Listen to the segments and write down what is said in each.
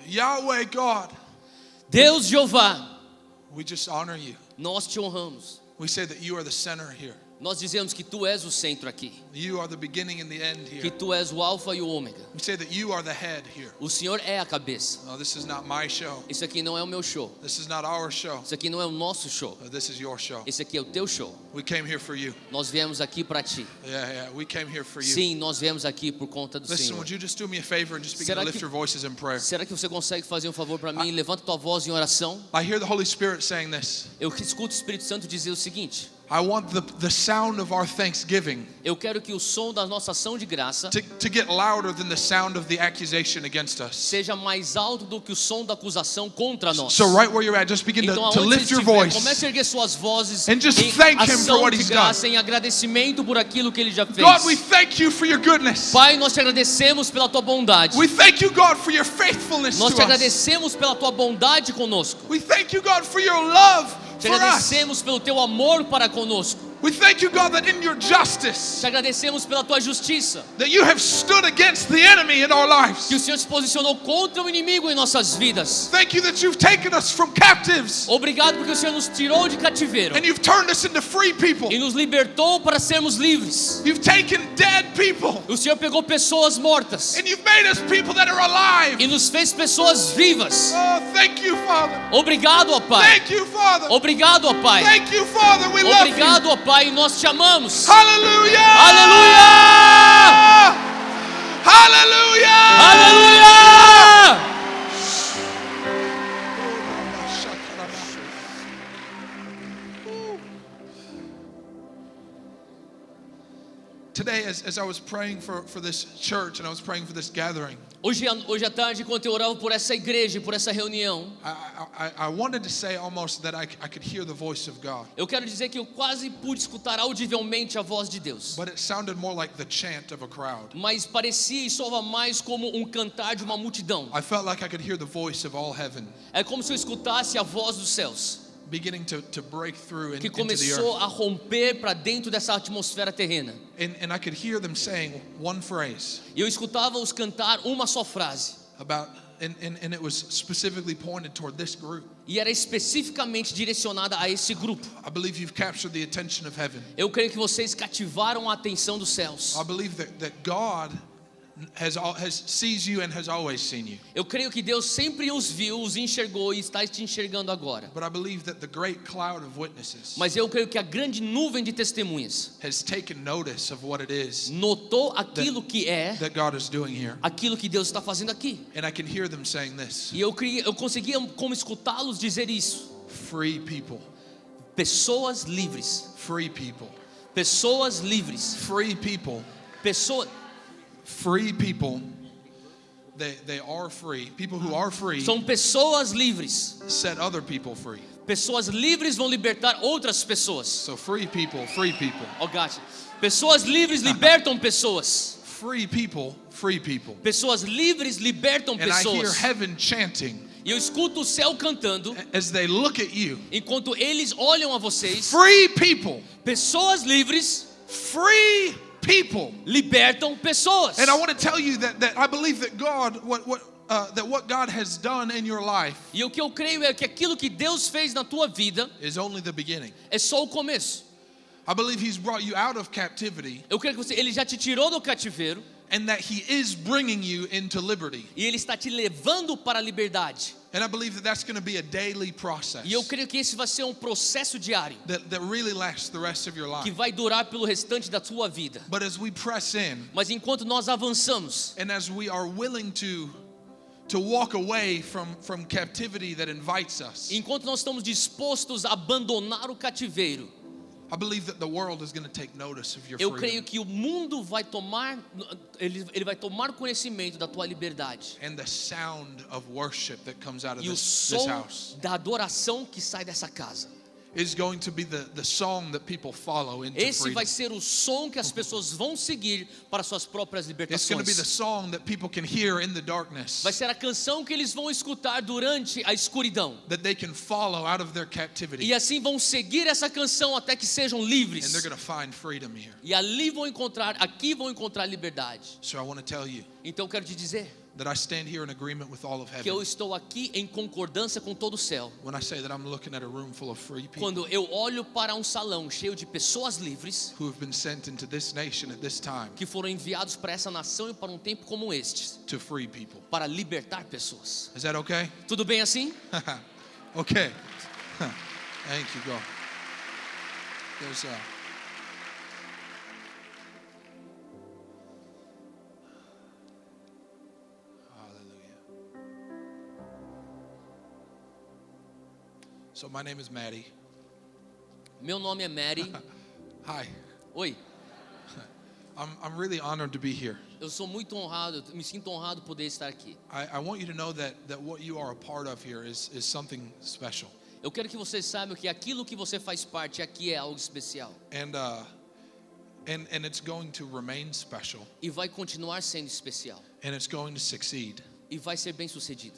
Yahweh God, Deus Jeová, we just honor you. nós te honramos. We say that you are the center here. Nós dizemos que tu és o centro aqui, You are the beginning and the end que here. tu és o alfa e o ômega. We say that you are the head here. O Senhor é a cabeça. No, this is not my show. Isso aqui não é o meu show. This is not our show. Isso aqui não é o nosso show. This is your show. Esse aqui é o teu show. We came here for you. Nós viemos aqui para ti. Yeah. We came here for you. Sim, nós viemos aqui por conta do Listen, Senhor. would you just do me a favor and just begin Será to lift que- your voices in prayer? Será que você consegue fazer um favor para mim? Levanta tua voz em oração. I hear the Holy Spirit saying this. Eu escuto o Espírito Santo dizer o seguinte: I want the sound of our thanksgiving eu quero que o som da nossa ação de graça to get louder than the sound of the accusation against us. seja mais alto do que o som da acusação contra nós. So right where you're at, just begin Então, to aonde lift você your estiver, voice. comece a erguer suas vozes And just em thank him for ação what de he's graça, em agradecimento por aquilo que Ele já fez. God, we thank you for your goodness. Pai, nós te agradecemos pela tua bondade. We thank you, God, for your faithfulness Nós to te us. agradecemos pela tua bondade conosco. We thank you, God, for your love Te for us. agradecemos pelo teu amor para conosco. We thank you, God, that in your justice, Te agradecemos pela tua justiça, that you have stood against the enemy in our lives. que o Senhor se posicionou contra o inimigo em nossas vidas. Thank you that you've taken us from captives Obrigado porque o Senhor nos tirou de cativeiro and you've turned us into free people. e nos libertou para sermos livres. You've taken dead people O Senhor pegou pessoas mortas and you've made us people that are alive. e nos fez pessoas vivas. Oh, thank you, Father. Obrigado, ó Pai. Thank you, Father. Obrigado, ó Pai. Thank you, Father. We love you. Obrigado, ó Pai, nós te amamos. Hallelujah. Aleluia! Hallelujah. Aleluia! Today, as I was praying for this church and I was praying for this gathering, Hoje à tarde, enquanto eu orava por essa igreja, por essa reunião, I wanted to say almost that I could hear the voice of God, eu quero dizer que eu quase pude escutar audivelmente a voz de Deus. but it sounded more like the chant of a crowd. Mas parecia e soava mais como um cantar de uma multidão. I felt like I could hear the voice of all heaven É como se eu escutasse a voz dos céus, beginning to break through que into the começou earth. a romper para dentro dessa atmosfera terrena. And I could hear them saying one phrase E eu escutava-os cantar uma só frase. about, and it was specifically pointed toward this group. E era especificamente direcionada a esse grupo. I believe you've captured the attention of heaven. Eu creio que vocês cativaram a atenção dos céus. I believe that God sees you and has always seen you. Eu creio que Deus sempre os viu, os enxergou e está te enxergando agora. But I believe that the great cloud of witnesses Mas eu creio que a grande nuvem de testemunhas has taken notice of what it is notou aquilo que é, that God is doing here. aquilo que Deus está fazendo aqui. And I can hear them saying this: E eu conseguia como escutá-los dizer isso. free people, Pessoas livres. free people, Pessoas livres. free people, Pessoas free people. They are free. People who are free são pessoas livres. set other people free. Pessoas livres vão libertar outras pessoas. So free people, free people. Oh, gotcha. Pessoas livres libertam pessoas. Free people, free people. Pessoas livres libertam And I hear pessoas. heaven chanting E eu escuto o céu cantando as they look at you. enquanto eles olham a vocês. Free people, Pessoas livres free people. libertam pessoas. And I want to tell you that I believe that God, what God has done in your life E o que eu creio é que aquilo que Deus fez na tua vida is only the beginning. é só o começo. I believe He's brought you out of captivity Eu creio que Ele já te tirou do cativeiro and that He is bringing you into liberty. e Ele está te levando para a liberdade. And I believe that that's going to be a daily process E eu creio que esse vai ser um processo diário that really lasts the rest of your que life. vai durar pelo restante da tua vida. But as we press in Mas enquanto nós avançamos and as we are willing to walk away from captivity that invites us, enquanto nós estamos dispostos a abandonar o cativeiro, I believe that the world is going to take notice of your eu freedom creio que o mundo vai tomar, ele vai tomar conhecimento da tua liberdade. and the sound of worship that comes out of E o this som house da adoração que sai dessa casa. is going to be the song that people follow into Esse freedom. vai ser o som que as pessoas vão seguir para suas próprias It's going to be the libertações. song that people can hear in the darkness, Vai ser a canção que eles vão escutar durante a escuridão. that they can follow out of their captivity, E assim vão seguir essa canção até que sejam and livres. they're going to find freedom here. E ali vão encontrar, aqui vão encontrar liberdade. So I want to tell you, Então eu quero te dizer, that I stand here in agreement with all of que eu heaven estou aqui em concordância com todo o céu. when I say that I'm looking at a room full of free people Quando eu olho para um salão cheio de pessoas livres who have been sent into this nation at this time que foram enviados para essa nação e para um tempo como este, to free people. para libertar pessoas. Is that okay? Tudo bem assim? Okay. Thank you, go. There's Hallelujah. So my name is Maddie. Meu nome é Mary. Hi. Oi, I'm really honored to be here. eu sou muito honrado, me sinto honrado poder estar aqui. I want you to know that what you are a part of here is something special. Eu quero que vocês saibam que aquilo que você faz parte aqui é algo especial. And it's going to remain special, E vai continuar sendo especial. and it's going to succeed. E vai ser bem sucedido.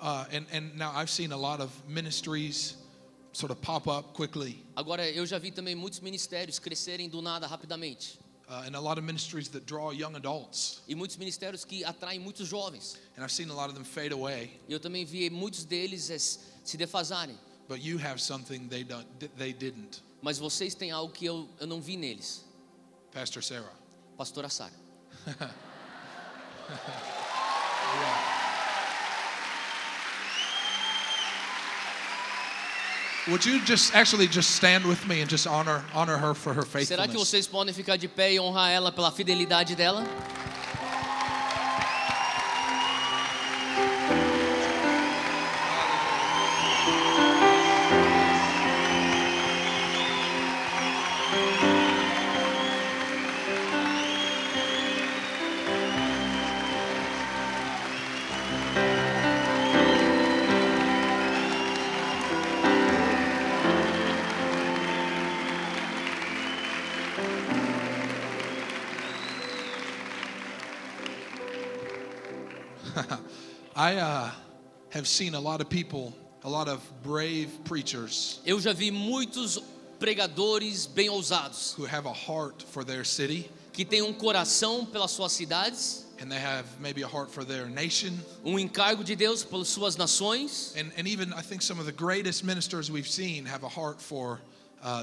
And now I've seen a lot of ministries sort of pop up quickly, Agora, eu já vi também muitos ministérios crescerem do nada rapidamente. and a lot of ministries that draw young adults. E muitos ministérios que atraem muitos jovens. And I've seen a lot of them fade away. E eu também vi muitos deles se defasarem. But you have something they didn't. Mas vocês têm algo que eu não vi neles. Pastor Sarah. Pastora Sara. Would you just stand with me and just honor her for her faithfulness? Será que vocês podem ficar de pé e honrar ela pela fidelidade dela? I have seen a lot of people, a lot of brave preachers Eu já vi muitos pregadores bem ousados who have a heart for their city, que têm um coração pelas suas cidades, and they have maybe a heart for their nation. encargo de Deus pelas suas nações. And even I think some of the greatest ministers we've seen have a heart for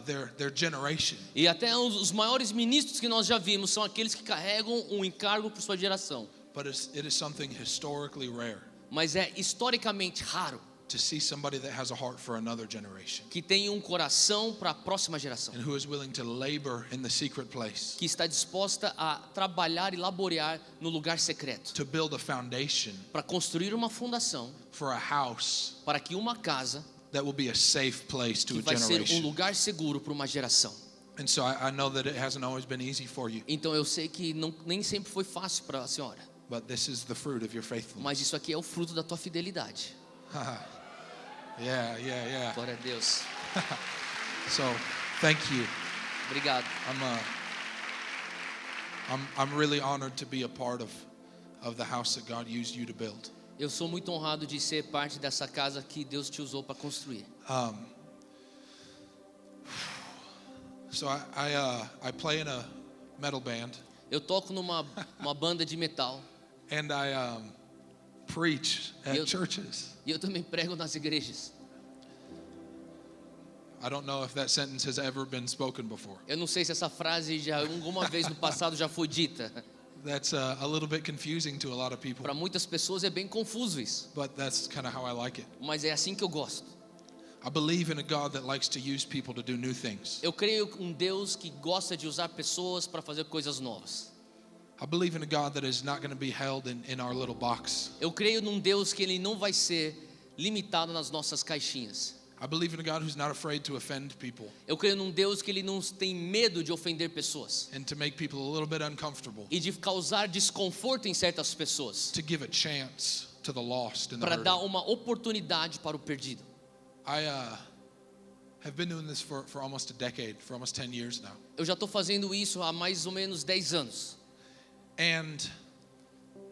their generation. E até os maiores ministros que nós já vimos são aqueles que carregam encargo por sua geração. But it is something historically rare Mas é historicamente raro to see somebody that has a heart for another generation que tenha um coração para a próxima geração, and who is willing to labor in the secret place que está disposta a trabalhar e laborear no lugar secreto, to build a foundation para construir uma fundação for a house para que uma casa that will be a safe place to que a vai ser generation. lugar seguro para uma geração. And so I know that it hasn't always been easy for you, Então eu sei que nem sempre foi fácil para a senhora, but this is the fruit of your faithfulness. mas isso aqui é o fruto da tua fidelidade. Yeah. Glória a Deus. So, thank you. Obrigado. I'm really honored to be a part of the house that God used you to build. Eu sou muito honrado de ser parte dessa casa que Deus te usou para construir. So I play in a metal band, Eu toco numa banda de metal and I preach at Eu- churches. e eu também prego nas igrejas. I don't know if that sentence has ever been spoken before. Eu não sei se essa frase já alguma vez no passado já foi dita. That's a little bit confusing to a lot of people, Para muitas pessoas é bem confuso isso, but that's kind of how I like it. mas é assim que eu gosto. I believe in a God that likes to use people to do new things. Eu creio em um Deus que gosta de usar pessoas para fazer coisas novas. I believe in a God that is not going to be held in our little box. Eu creio num Deus que ele não vai ser limitado nas nossas caixinhas. I believe in a God who's not afraid to offend people Eu creio num Deus que ele não tem medo de ofender pessoas and to make people a little bit uncomfortable, e de causar desconforto em certas pessoas, to give a chance to the lost and the para dar hurting. uma oportunidade para o perdido. I have been doing this for almost a decade, for almost 10 years now. Eu já estou fazendo isso há mais ou menos 10 anos. And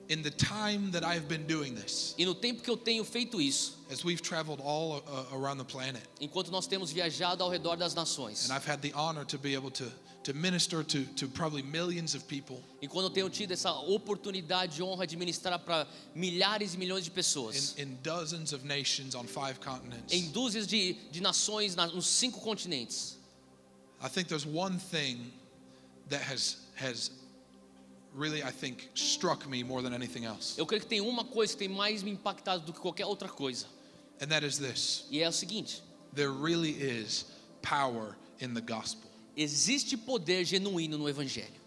in the time that I've been doing this, E no tempo que eu tenho feito isso, as we've traveled all around the planet, enquanto nós temos viajado ao redor das nações, and I've had the honor to be able to to minister to probably millions of people E quando eu tenho tido essa oportunidade e honra de ministrar para milhares e milhões de pessoas, in dozens of nations on 5 continents, em dúzias de nações nos 5 continentes, I think there's one thing that has really, I think, struck me more than anything else. eu creio que tem uma coisa que tem mais me impactado do que qualquer outra coisa. And that is this. E é o seguinte: There really is power in the gospel. existe poder genuíno no evangelho.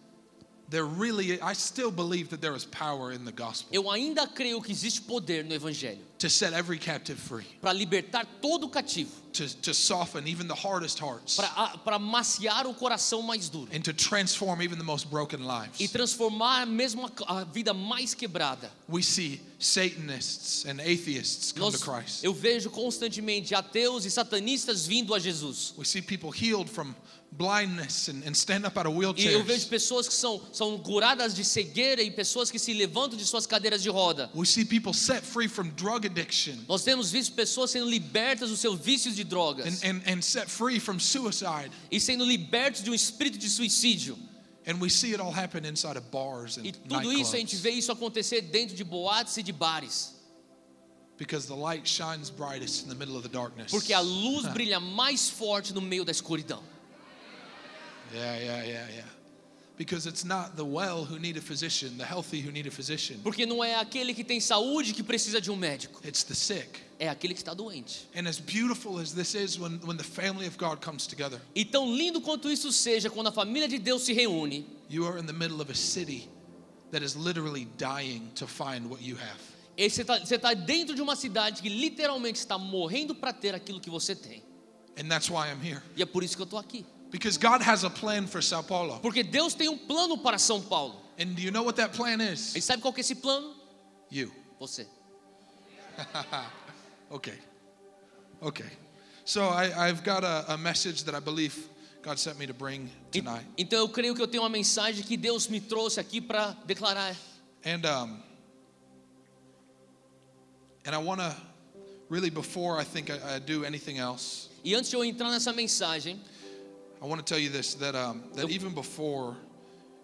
I still believe that there is power in the gospel Eu ainda creio que existe poder no evangelho to set every captive free, para libertar todo cativo, to soften even the hardest hearts, para maciar o coração mais duro and to transform even the most broken e lives. transformar mesmo a vida mais quebrada. We see Satanists and atheists come to Christ. Eu vejo constantemente ateus e satanistas vindo a Jesus. We see people healed from blindness and stand up out of E eu vejo wheelchairs. pessoas que são curadas de cegueira e pessoas que se levantam de suas cadeiras de roda. We see people set free from drug addiction Nós temos visto pessoas sendo libertas dos seus vícios de drogas and set free from suicide. e sendo libertos de um espírito de suicídio. And we see it all happen inside of bars and E tudo isso a gente nightclubs vê isso acontecer dentro de boates e de bares, because the light shines brightest in the middle of the darkness. porque a luz brilha mais forte no meio da escuridão. Yeah. Because it's not the well who need a physician, the healthy who need a physician. Porque não é aquele que tem saúde que precisa de um médico, It's the sick. é aquele que está doente. And as beautiful as this is when the family of God comes together, E tão lindo quanto isso seja, quando a família de Deus se reúne, you are in the middle of a city that is literally dying to find what you have. e você tá dentro de uma cidade que literalmente está morrendo para ter aquilo que você tem. And that's why I'm here. E é por isso que eu estou aqui. Because God has a plan for Sao Paulo. Porque Deus tem um plano para São Paulo. And do you know what that plan is? E sabe qual que é esse plano? You. Você. Okay. So I've got a message that I believe God sent me to bring tonight. Então eu creio que eu tenho uma mensagem que Deus me trouxe aqui para declarar. And I want to really, before I think I do anything else, E antes de eu entrar nessa mensagem, I want to tell you this, that even before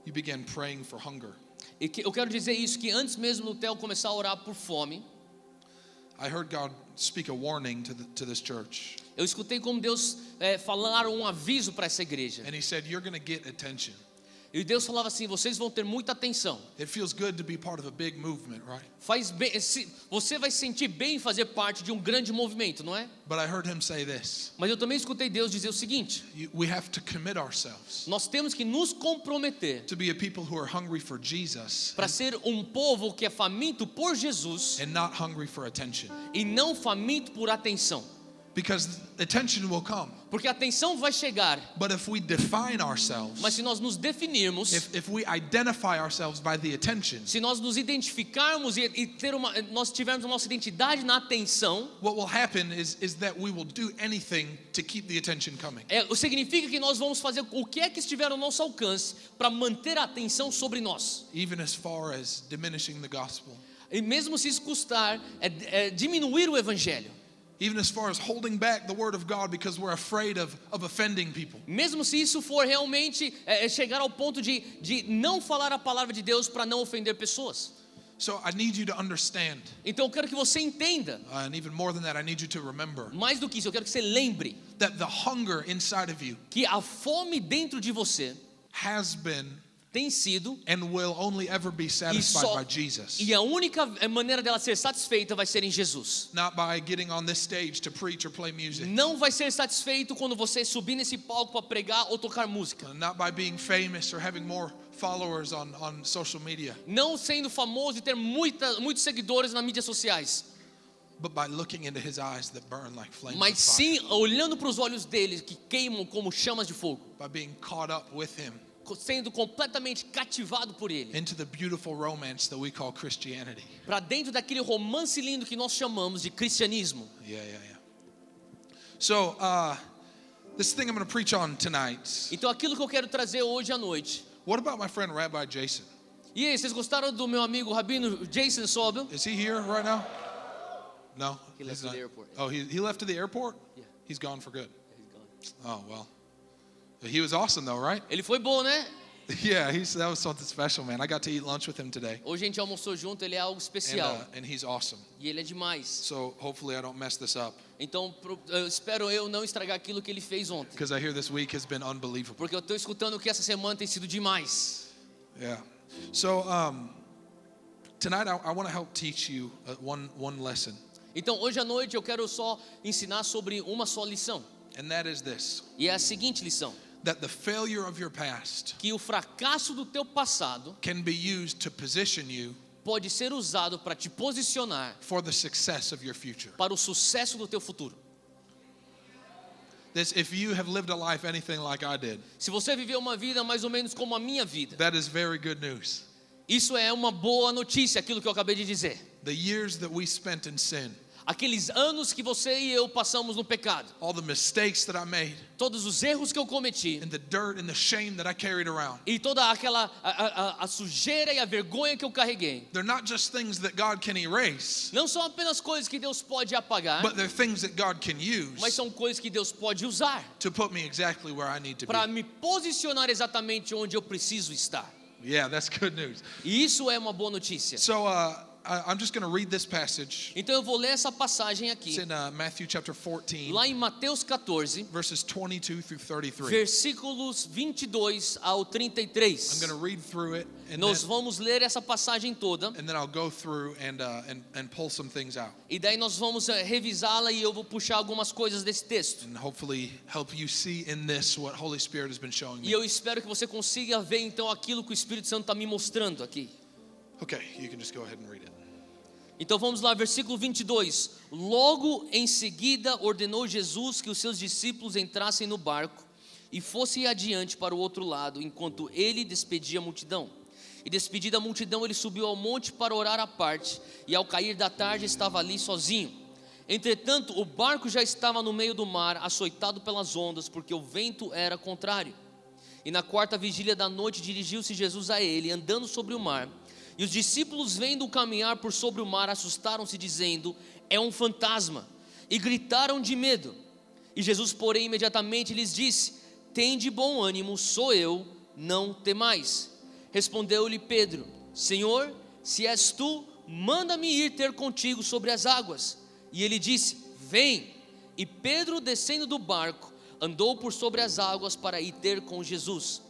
you began praying for hunger, eu quero dizer isso, que antes mesmo do Theo começar a orar por fome, I heard God speak a warning to this church. eu escutei como Deus falar um aviso para essa igreja. And he said, you're going to get attention. E Deus falava assim: vocês vão ter muita atenção. It feels good to be part of a big movement, right? Faz bem, você vai se sentir bem em fazer parte de um grande movimento, não é? But I heard him say this, Mas eu também escutei Deus dizer o seguinte: we have to commit ourselves nós temos que nos comprometer to be a people who are hungry for Jesus para ser um povo que é faminto por Jesus and not hungry for attention. e não faminto por atenção. Because attention will come. Porque a atenção vai chegar, But if we define ourselves, mas se nós nos definirmos, if we identify ourselves by the attention, se nós nos identificarmos e nós tivermos a nossa identidade na atenção, what will happen is that we will do anything to keep the attention coming. significa que nós vamos fazer o que é que estiver ao nosso alcance para manter a atenção sobre nós. Even as far as diminishing the gospel. E mesmo se isso custar, diminuir o evangelho. Even as far as holding back the word of God because we're afraid of offending people. Mesmo se isso for realmente chegar ao ponto de não falar a palavra de Deus para não ofender pessoas. So I need you to understand. Então eu quero que você entenda. And even more than that, I need you to remember. Mais do que isso, eu quero que você lembre That the hunger inside of you que a fome dentro de você has been tem sido and will only ever be satisfied by Jesus. e a única maneira dela ser satisfeita vai ser em Jesus. Not by getting on this stage to preach or play music. Não vai ser satisfeito quando você subir nesse palco para pregar ou tocar música. Not by being famous or having more followers on social media. Não sendo famoso e ter muitos seguidores nas mídias sociais. But by looking into his eyes that burn like flames Mas of fire. sim olhando para os olhos dele que queimam como chamas de fogo. By being caught up with him Sendo completamente cativado por ele. into the beautiful romance that we call Christianity. Para dentro daquele romance lindo que nós chamamos de cristianismo. Yeah. So, this thing I'm going to preach on tonight. Então aquilo que eu quero trazer hoje à noite. What about my friend Rabbi Jason? E aí, vocês gostaram do meu amigo Rabino Jason Sobel? Is he here right now? No. He left he's to not. the airport. Oh, he left to the airport? Yeah. He's gone for good. He's gone. Oh, well. He was awesome though, right? Ele foi bom, né? Yeah, that was something special, man. I got to eat lunch with him today. Hoje a gente almoçou junto, ele é algo And, especial. and he's awesome. E ele é demais. So hopefully I don't mess this up. Então, eu espero eu não estragar aquilo que ele fez ontem. Because I hear this week has been unbelievable. Porque eu estou escutando que essa semana tem sido demais. Yeah. So tonight I want to help teach you one lesson. Então, hoje à noite eu quero só ensinar sobre uma só lição. And that is this. E é a seguinte lição: That the failure of your past que o fracasso do teu passado can be used to position you pode ser usado para te posicionar for the success of your future. para o sucesso do teu futuro. If you have lived a life anything like I did, Se você viveu uma vida mais ou menos como a minha vida, that is very good news. isso é uma boa notícia, aquilo que eu acabei de dizer. The years that we spent in sin, Aqueles anos que você e eu passamos no pecado, all the mistakes that I made, todos os erros que eu cometi, and the dirt and the shame that I carried around, e toda aquela a sujeira e a vergonha que eu carreguei, they're not just things that God can erase, não são apenas coisas que Deus pode apagar, but they're things that God can mas use são coisas que Deus pode usar to put me exactly where I need to para be. me posicionar exatamente onde eu preciso estar. Yeah, that's good news. E isso é uma boa notícia. So I'm just going to read this passage. Então eu vou ler essa passagem It's aqui, in Matthew chapter 14, lá em Mateus 14, verses 22 through 33. versículos 22 ao I'm 33. going to read through it, and Nós vamos ler essa passagem toda, then I'll go through and pull some things out, e daí nós vamos revisá-la e eu vou puxar algumas coisas desse texto. and hopefully help you see in this what Holy Spirit has been showing E me. eu espero que você consiga ver então aquilo que o Espírito Santo está me mostrando aqui. Okay, you can just go ahead and read it. Então vamos lá, versículo 22. Logo em seguida ordenou Jesus que os seus discípulos entrassem no barco e fossem adiante para o outro lado, enquanto ele despedia a multidão. E despedida a multidão, ele subiu ao monte para orar à parte, e ao cair da tarde estava ali sozinho. Entretanto, o barco já estava no meio do mar, açoitado pelas ondas, porque o vento era contrário. E na quarta vigília da noite dirigiu-se Jesus a ele, andando sobre o mar. E os discípulos, vendo-o caminhar por sobre o mar, assustaram-se, dizendo: é um fantasma, e gritaram de medo. E Jesus, porém, imediatamente lhes disse: tende bom ânimo, sou eu, não temais. Respondeu-lhe Pedro: Senhor, se és tu, manda-me ir ter contigo sobre as águas. E ele disse: vem. E Pedro, descendo do barco, andou por sobre as águas para ir ter com Jesus.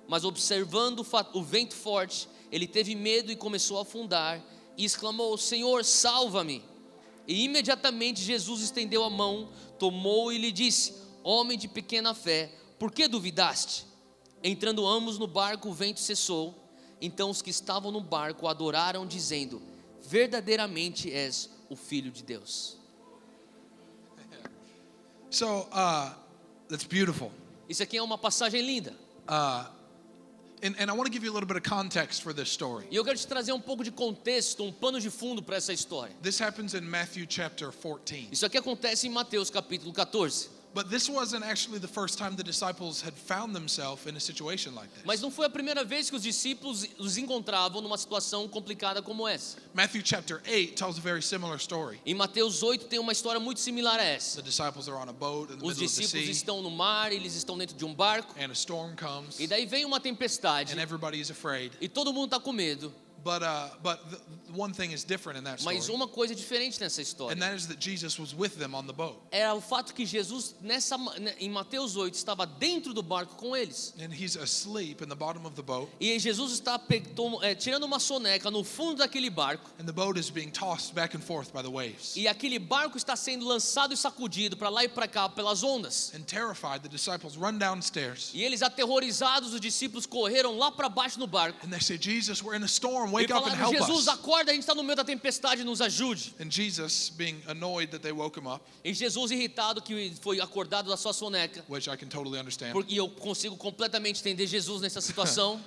Mas observando o vento forte, ele teve medo e começou a afundar, e exclamou: Senhor, salva-me. E imediatamente Jesus estendeu a mão, tomou e lhe disse: homem de pequena fé, por que duvidaste? Entrando ambos no barco, o vento cessou. Então os que estavam no barco adoraram, dizendo: verdadeiramente és o Filho de Deus. So that's beautiful. Isso aqui é uma passagem linda. And I want to give you a little bit of context for this story. E eu quero te trazer um pouco de contexto, um pano de fundo para essa história. This happens in Matthew chapter 14. Isso aqui acontece em Mateus capítulo 14. But this wasn't actually the first time the disciples had found themselves in a situation like this. Mas não foi a primeira vez que os discípulos os encontravam numa situação complicada como essa. Matthew chapter 8 tells a very similar story. Em Mateus 8 tem uma história muito similar a essa. The disciples are on a boat in the Os middle of the discípulos sea, estão no mar, eles estão dentro de um barco, and a storm comes, e daí vem uma tempestade, and everybody is afraid. e todo mundo está com medo. But the one thing is different in that story, Mas uma coisa é diferente nessa and história. that is that Jesus was with them on the boat, Era o fato que Jesus, em Mateus 8, estava dentro do barco com eles. and he's asleep in the bottom of the boat, E Jesus está tirando uma soneca no fundo daquele barco. and the boat is being tossed back and forth by the waves. E aquele barco está sendo lançado e sacudido para lá e para cá pelas ondas. And terrified, the disciples run downstairs, E eles, aterrorizados, os discípulos correram lá para baixo no barco. and they say, Jesus, we're in a storm, E wake up and falaram: help Jesus, us. acorda, a gente está no meio da tempestade, nos ajude. And Jesus, being annoyed that they woke him up, E Jesus, irritado que foi acordado da sua soneca, which I can totally understand. porque eu consigo completamente entender Jesus nessa situação.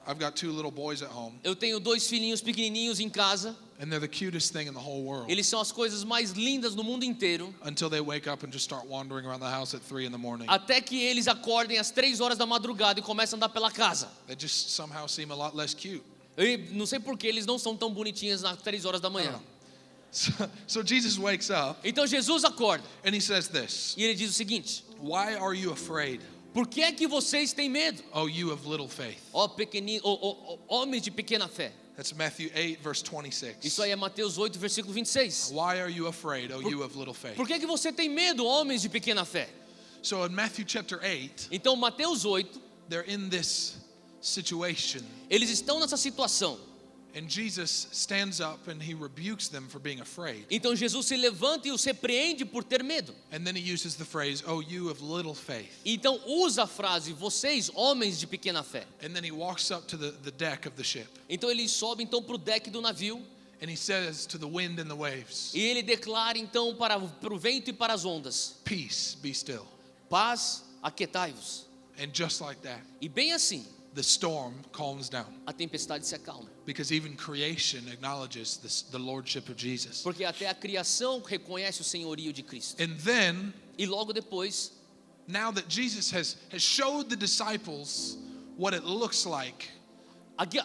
I've got two little boys at home, Eu tenho 2 filhinhos pequenininhos em casa. and they're the cutest thing in the whole world. Eles são as coisas mais lindas no mundo inteiro. Until they wake up and just start wandering around the house at 3 in the morning. Até que eles acordem às 3 horas da madrugada e começam a andar pela casa. They just somehow seem a lot less cute. E não sei por que eles não são tão bonitinhos às 3 horas da manhã. So Jesus wakes up Então Jesus acorda and he says this: e ele diz o seguinte: Why are you afraid? Por que é que vocês têm medo? Oh, you of little faith. Homens de pequena fé. That's Matthew 8, verse 26. Isso aí é Mateus 8, versículo 26. Why are you afraid, oh, you of little faith? Por que é que você tem medo, homens de pequena fé? So in Matthew chapter 8, Então, Mateus 8, they're in this situation. eles estão nessa situação. And Jesus stands up and he rebukes them for being afraid. Então Jesus se levanta e os repreende por ter medo. And then he uses the phrase, oh, you of little faith. Então usa a frase, vocês, homens de pequena fé. And then he walks up to the deck of the ship. Então ele sobe então para o deck do navio. And he says to the wind and the waves, E ele declara então para o vento e para as ondas: peace, be still. paz, aquietai-vos. And just like that, E bem assim, the storm calms down. a tempestade se acalma. Because even creation acknowledges the lordship of Jesus. Porque até a criação reconhece o senhorio de Cristo. And then, E logo depois, now that Jesus has showed the disciples what it looks like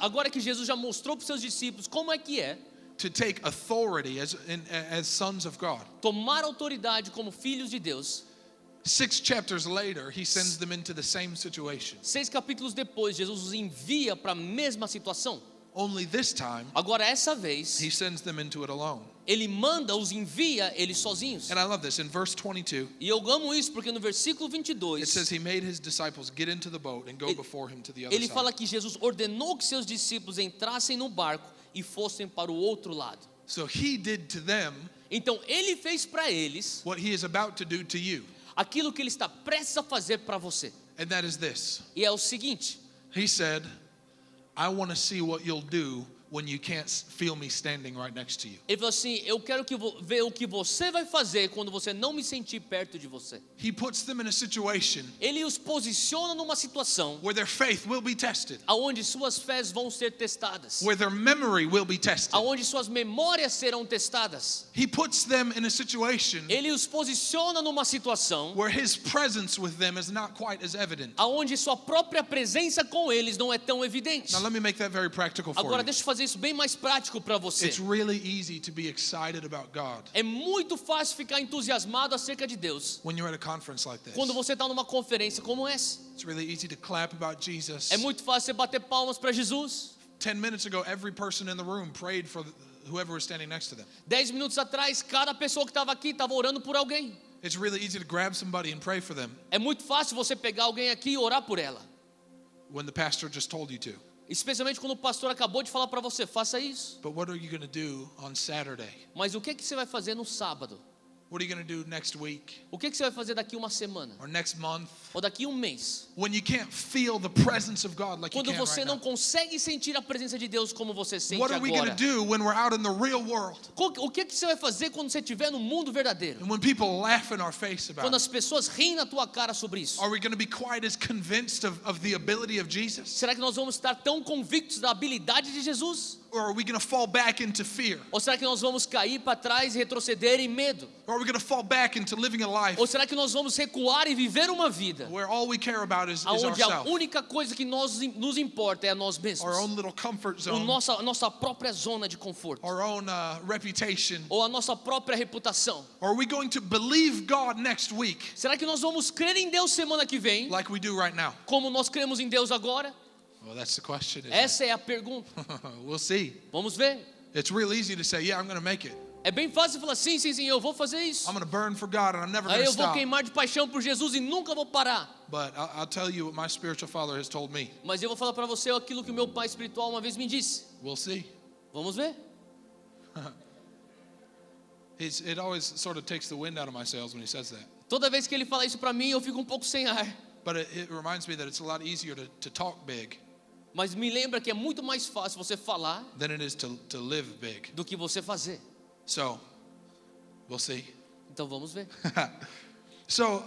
agora que Jesus já mostrou para os seus discípulos como é que é to take authority as sons of God, tomar autoridade como filhos de Deus, 6 chapters later, he sends them into the same situation. 6 capítulos depois, Jesus os envia para a mesma situação. Only this time, Agora essa vez, he sends them into it alone. ele manda, os envia eles sozinhos. And I love this. In verse 22, E eu amo isso porque no versículo it 22, says he made his disciples get into the boat and go before him to the other ele fala side. que Jesus ordenou que seus discípulos entrassem no barco e fossem para o outro lado. So he did to them Então ele fez para eles what he is about to do to you. aquilo que ele está prestes a fazer para você. And that is this. E é o seguinte: He said, I want to see what you'll do when you can't feel me standing right next to you. ele falou assim, eu quero ver o que você vai fazer quando você não me sentir perto de você. He puts them in a situation Ele os posiciona numa situação where their faith will be tested, aonde suas fés vão ser testadas, where their memory will be tested. aonde suas memórias serão testadas. He puts them in a situation Ele os posiciona numa situação where his presence with them is not quite as evident. aonde sua própria presença com eles não é tão evidente. Now let me make that very practical for Agora you. deixa eu fazer isso bem mais prático para você. It's really easy to be excited about God É muito fácil ficar entusiasmado acerca de Deus when you're at a conference like this. quando você está numa conferência como essa. It's really easy to clap about Jesus. É muito fácil você bater palmas para Jesus. 10 minutes ago, every person in the room prayed for whoever was standing next to them. 10 minutos atrás, cada pessoa que estava aqui estava orando por alguém. It's really easy to grab somebody and pray for them É muito fácil você pegar alguém aqui e orar por ela. when the pastor just told you to. Especialmente quando o pastor acabou de falar para você, faça isso. But what are you going to do on Saturday? Mas o que você vai fazer no sábado? What are you going to do next week O que você vai fazer daqui uma semana? or next month? Ou daqui um mês? When you can't feel the presence of God like you Quando can você right não now? consegue sentir a presença de Deus como você sente What are we going to agora? do when we're out in the real world O que você vai fazer quando você estiver no mundo verdadeiro? and when people laugh in our face about Quando it? as pessoas riem na tua cara sobre isso? Are we going to be quite as convinced of the ability of Jesus? Será que nós vamos estar tão convictos da habilidade de Jesus? Or are we going to fall back into fear? Ou será que nós vamos cair para trás e retroceder em medo? Or are we going to fall back into living a life Ou será que nós vamos recuar e viver uma vida where all we care about is onde a ourselves, única coisa que nos importa é a nós mesmos? our own little comfort A zone, nossa própria zona de conforto. our own reputation? Ou a nossa própria reputação. Or are we going to believe God next week Será que nós vamos crer em Deus semana que vem, like we do right now? como nós cremos em Deus agora? Well, that's the question. Isn't Essa é a pergunta. it? We'll see. Vamos ver. It's real easy to say, yeah, I'm going to make it. É bem fácil falar, sim, eu vou fazer isso. I'm going to burn for God and I'm never going Aí to eu vou stop. queimar de paixão por Jesus e nunca vou parar. But I'll tell you what my spiritual father has told me. Mas eu vou falar para você aquilo que o meu pai espiritual uma vez me disse. We'll see. Vamos ver. It always sort of takes the wind out of my sails when he says that. Toda vez que ele fala isso para mim, eu fico um pouco sem ar. But it reminds me that it's a lot easier to talk big Mas me lembra que é muito mais fácil você falar than it is to live big. do que você fazer. So, we'll see. Então vamos ver. So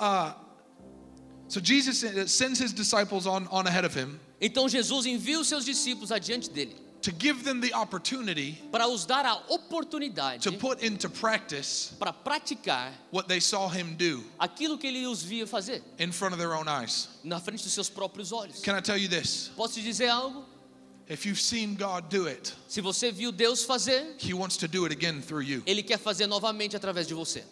Jesus sends his disciples on ahead of him Então Jesus envia os seus discípulos adiante dele to give them the opportunity para os dar a oportunidade to put into practice para praticar what they saw him do aquilo que ele os via fazer in front of their own eyes. na frente dos seus próprios olhos. Can I tell you this? Posso te dizer algo? If you've seen God do it, Se você viu Deus fazer, he wants to do it again through you. Ele quer fazer novamente através de você.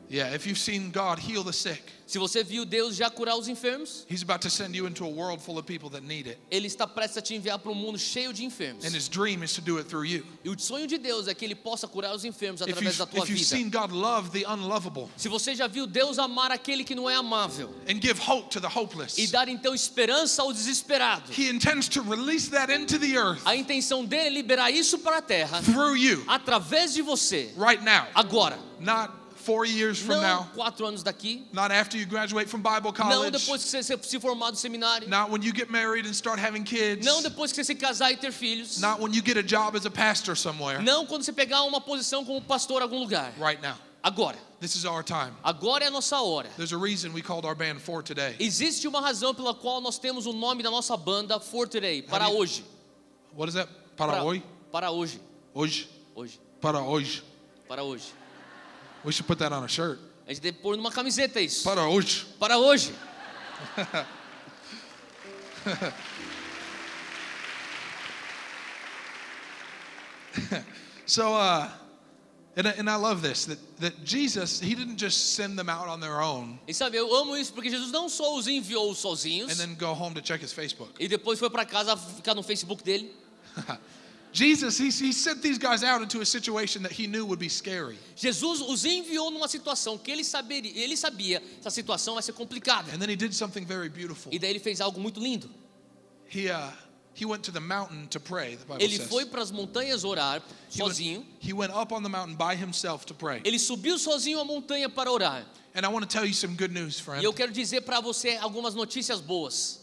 Yeah, if you've seen God heal the sick, Se você viu Deus já curar os enfermos, He's about to send you into a world full of people that need it. Ele está prestes a te enviar para um mundo cheio de enfermos. And His dream is to do it through you. E o sonho de Deus é que Ele possa curar os enfermos If através da tua you've vida. seen God love the unlovable Se você já viu Deus amar aquele que não é amável and give hope to the hopeless, e dar então esperança ao desesperado, He intends to release that into the earth a intenção dele é liberar isso para a terra through you através de você, right now. agora. Not 4 years from Não now, 4 anos daqui, not after you graduate from Bible não college, depois que você se formar do seminário, not when you get married and start having kids, não depois que você se casar e ter filhos, not when you get a job as a pastor somewhere. não quando você pegar uma posição como pastor em algum lugar. Right now. Agora. This is our time. Agora é a nossa hora. There's a reason we called our band For Today. Existe uma razão pela qual nós temos o nome da nossa banda For Today, para hoje. What is that? Para hoy? Para hoje. Hoje. Hoje. Para hoje. Para hoje. We should put that on a shirt. A gente deve pôr numa camiseta isso. Para hoje. Para hoje. So, and I love this, that Jesus, He didn't just send them out on their own E sabe, eu amo isso porque Jesus não só os enviou sozinhos and then go home to check His Facebook. e depois foi para casa ficar no Facebook dele. Jesus, he sent these guys out into a situation that He knew would be scary. Jesus os enviou numa situação que ele sabia essa situação vai ser complicada. And then He did something very beautiful. E daí ele fez algo muito lindo. He went to the mountain to pray, the Bible Ele says. foi para as montanhas orar sozinho. He went up on the mountain by himself to pray. Ele subiu sozinho a montanha para orar. And I want to tell you some good news, E friend. eu quero dizer para você algumas notícias boas.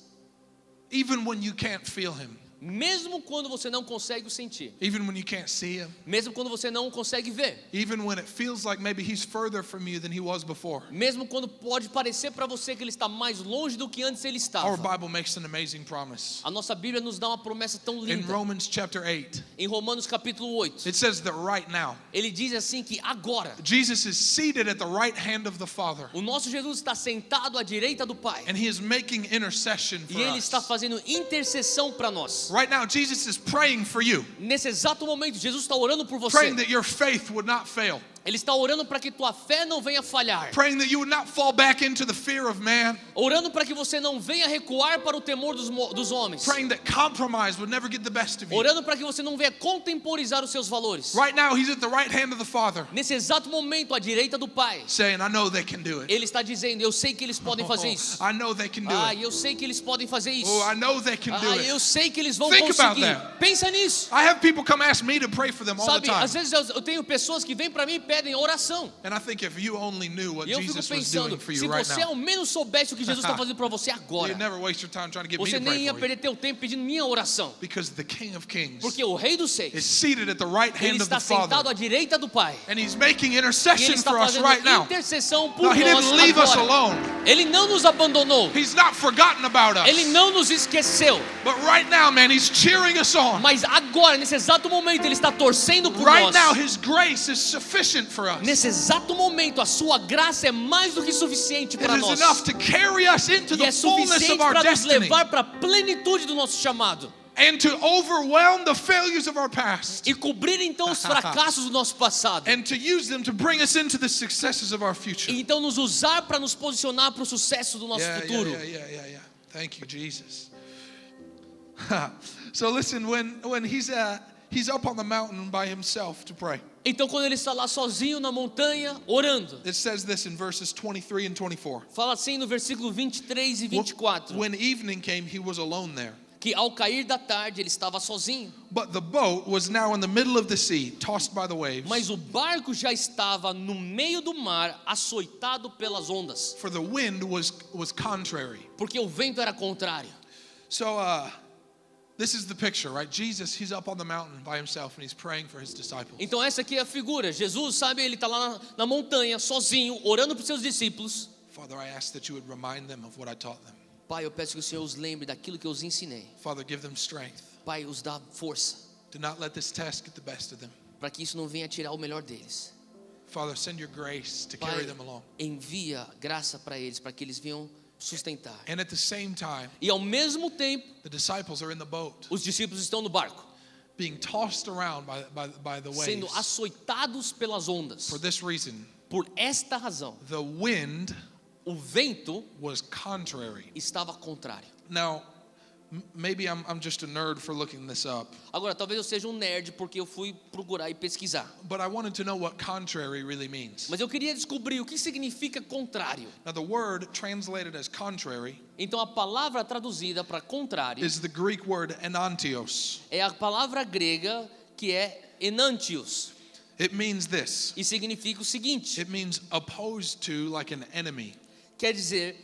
Even when you can't feel Him, Mesmo quando você não consegue o sentir, even when you can't see Him, mesmo quando você não consegue ver, even when it feels like maybe He's further from you than He was before. mesmo quando pode parecer para você que ele está mais longe do que antes ele estava. Our Bible makes an amazing promise. A nossa Bíblia nos dá uma promessa tão In linda. Romans chapter 8, Em Romanos capítulo 8, it says that right now, ele diz assim que agora Jesus is seated at the right hand of the Father, o nosso Jesus está sentado à direita do Pai and He is making intercession for e ele está us. fazendo intercessão para nós. Right now, Jesus is praying for you, Nesse exato momento, Jesus está orando por você. praying that your faith would not fail, Ele está orando para que tua fé não venha falhar. praying that you would not fall back into the fear of man, Orando para que você não venha recuar para o temor dos homens. praying that compromise would never get the best of you. Orando para que você não venha contemporizar os seus valores. Right now, He's at the right hand of the Father, Nesse exato momento, à direita do Pai, saying, I know they can do it. Ele está dizendo, eu sei que eles podem fazer isso. I know they can do Ah, it. eu sei que eles podem fazer isso. Oh, I know they can do Ah, it. eu sei que eles vão Think about conseguir. that. Pensa nisso. I have people come ask me to pray for them all the Sabe, às time. vezes eu tenho pessoas que vêm para mim e pedem oração. And I think if you only knew what E eu fico Jesus was pensando, doing for se you right você now, ao menos soubesse o que Jesus está fazendo para você agora, you'd never waste your time trying to get me você to nem pray ia for you. perder teu tempo pedindo minha oração. Because the King of Kings Porque o Rei dos is Seis, seated at the right ele hand of está the Father. sentado à direita do Pai. And He's making E ele intercession está for us fazendo right now. intercessão por No, He nós didn't leave us agora. alone. Ele não nos abandonou. He's not forgotten about us. Ele não nos esqueceu. But right now, man, He's cheering us on. Mas agora, nesse exato momento, Ele está torcendo por Right nós. now, His grace is sufficient for us. Nesse exato momento, a sua graça é mais do que suficiente It para is nós. enough to carry us into E the é fullness suficiente of our para nos destiny levar para a plenitude do nosso chamado. and to overwhelm the failures of our past E cobrir então os fracassos do nosso passado. and to use them to bring us into the successes of our future. E então nos usar para nos posicionar para o sucesso do nosso futuro. Yeah. Thank you, Jesus. So listen, when he's up on the mountain by himself to pray. Então quando ele está lá sozinho na montanha, orando. It says this in verses 23 and 24. Fala assim no versículo 23 e 24. When evening came, he was alone there. Que ao cair da tarde ele estava sozinho. But the boat was now in the middle of the sea, tossed by the waves. Mas o barco já estava no meio do mar, açoitado pelas ondas. For the wind was contrary. Porque o vento era contrário. So this is the picture, right? Jesus, he's up on the mountain by himself and he's praying for his disciples. Então essa aqui é a figura. Jesus, sabe, ele está lá na montanha, sozinho, orando para os seus discípulos. Father, I ask that you would remind them of what I taught them. Pai, eu peço que o Senhor os lembre daquilo que eu os ensinei. Father, give them strength. Pai, os dá força, Do not let this test get the best of them. para que isso não venha tirar o melhor deles. Father, send your grace to carry Pai, them along. envia graça para eles, para que eles venham sustentar. And at the same time, E ao mesmo tempo, the disciples are in the boat, os discípulos estão no barco, being tossed around by the sendo waves. açoitados pelas ondas. For this reason, Por esta razão, the wind o vento was contrary. estava contrário. Now, maybe I'm just a nerd for looking this up, Agora, talvez eu seja um nerd porque eu fui procurar e pesquisar. but I wanted to know what contrary really means. Mas eu queria descobrir o que significa contrário. Now, the word translated as contrary Então a palavra traduzida para contrário is the Greek word enantios. é a palavra grega que é enantios. It means this. E significa o seguinte: It means opposed to, like an enemy, quer dizer,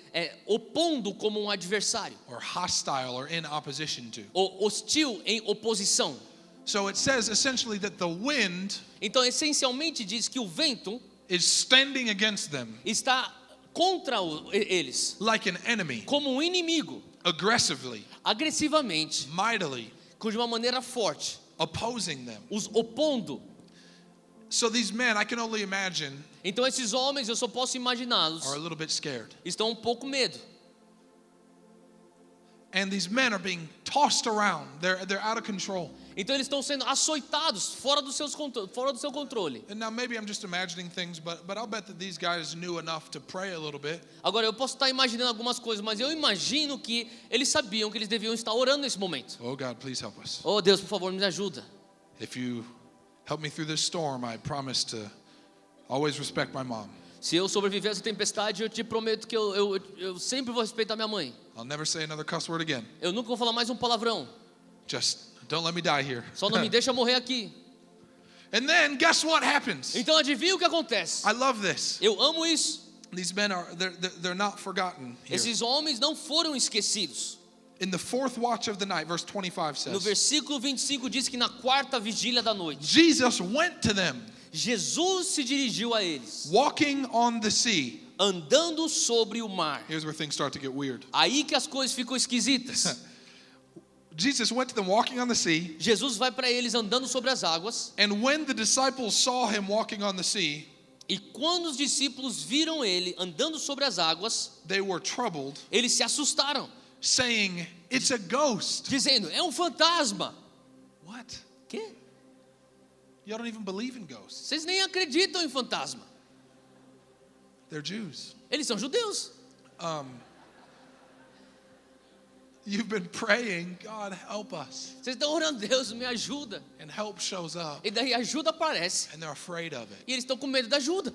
opondo como um adversário, or hostile, or in opposition to. ou hostil em oposição. So it says essentially that the wind Então, essencialmente diz que o vento is standing against them está contra eles, like an enemy, como um inimigo, aggressively, agressivamente, mightily, de uma maneira forte, opposing them. os opondo. So these men, I can only imagine, Então, esses homens, eu só posso imaginá-los, are a little bit scared. estão um pouco medo. And these men are being tossed around. They're out of control. Então, eles estão sendo açoitados fora do seu controle. And now maybe I'm just imagining things, but I'll bet that these guys knew enough to pray a little bit. Agora, eu posso estar imaginando algumas coisas, mas eu imagino que eles sabiam que eles deviam estar orando nesse momento. Oh God, please help us. Oh, Deus, por favor, me ajuda. If you help me through this storm, I promise to always respect my mom. Se eu sobreviver a essa tempestade, eu te prometo que eu sempre vou respeitar minha mãe. I'll never say another cuss word again. Eu nunca vou falar mais um palavrão. Just don't let me die here. Só não me deixa morrer aqui. And then guess what happens? Então adivinha o que acontece? I love this. Eu amo isso. These men they're not forgotten here. Esses homens não foram esquecidos. In the fourth watch of the night, verse 25 No says, versículo 25 diz que na quarta vigília da noite, Jesus went to them, Jesus se dirigiu a eles, walking on the sea. andando sobre o mar. Here's where things start to get weird. Aí que as coisas ficam esquisitas. Jesus went to them walking on the sea, Jesus vai para eles andando sobre as águas, and when the disciples saw him walking on the sea, e quando os discípulos viram ele andando sobre as águas, they were troubled, eles se assustaram, saying, "It's a ghost." dizendo: é um fantasma. What? Quê? You don't even believe in ghosts. Vocês nem acreditam em fantasma. They're Jews. Eles são judeus. You've been praying, God, help us. Vocês estão orando, Deus, me ajuda. And help shows up, E daí a ajuda aparece. and they're afraid of it. E eles estão com medo da ajuda.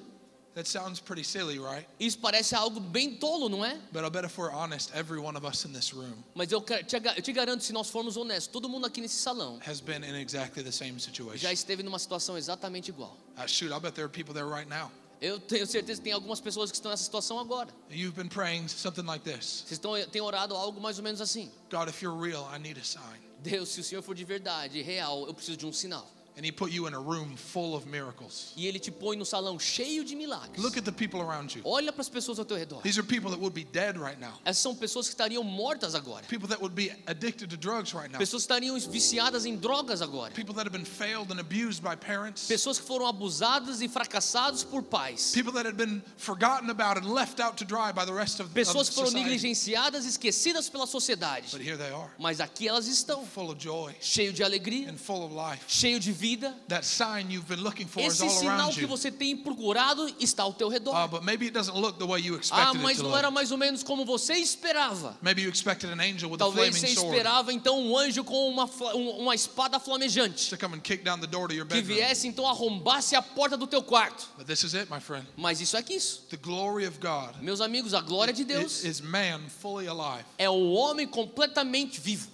That sounds pretty silly, right? Isso parece algo bem tolo, não é? But I bet if we're honest, every one of us in this room Mas eu te garanto, se nós formos honestos, todo mundo aqui nesse salão has been in exactly the same já situation. esteve numa situação exatamente igual. Shoot, I bet there are people there right now. Eu tenho certeza que tem algumas pessoas que estão nessa situação agora. You've been praying something like this. Vocês têm orado algo mais ou menos assim. God, if you're real, I need a sign. Deus, se o Senhor for de verdade, real, eu preciso de um sinal. And he put you in a room full of miracles. E Ele te põe no salão cheio de milagres. Look at the people around you. Olha para as pessoas ao teu redor. These are people that would be dead right now. Essas são pessoas que estariam mortas agora. People that would be addicted to drugs right now. Pessoas que estariam viciadas em drogas agora. People that have been failed and abused by parents. Pessoas que foram abusadas e fracassados por pais. People that had been forgotten about and left out to dry by the rest of Pessoas que foram society. negligenciadas e esquecidas pela sociedade. But here they are, Mas aqui elas estão, full of joy cheio de alegria, and full of life. cheio de vida. That sign you've been looking for is Esse all sinal around que you. você tem procurado está ao teu redor. But maybe it doesn't look the way you expected it Mas to não look. era mais ou menos como você esperava. Maybe you expected an angel with a Talvez flaming você sword esperava então um anjo com uma espada flamejante to come and kick down the door to your que bedroom. viesse então arrombasse a porta do teu quarto. But this is it, my friend. Mas isso é que isso. The glory of God Meus amigos, a glória de Deus is man fully alive. é o homem completamente vivo.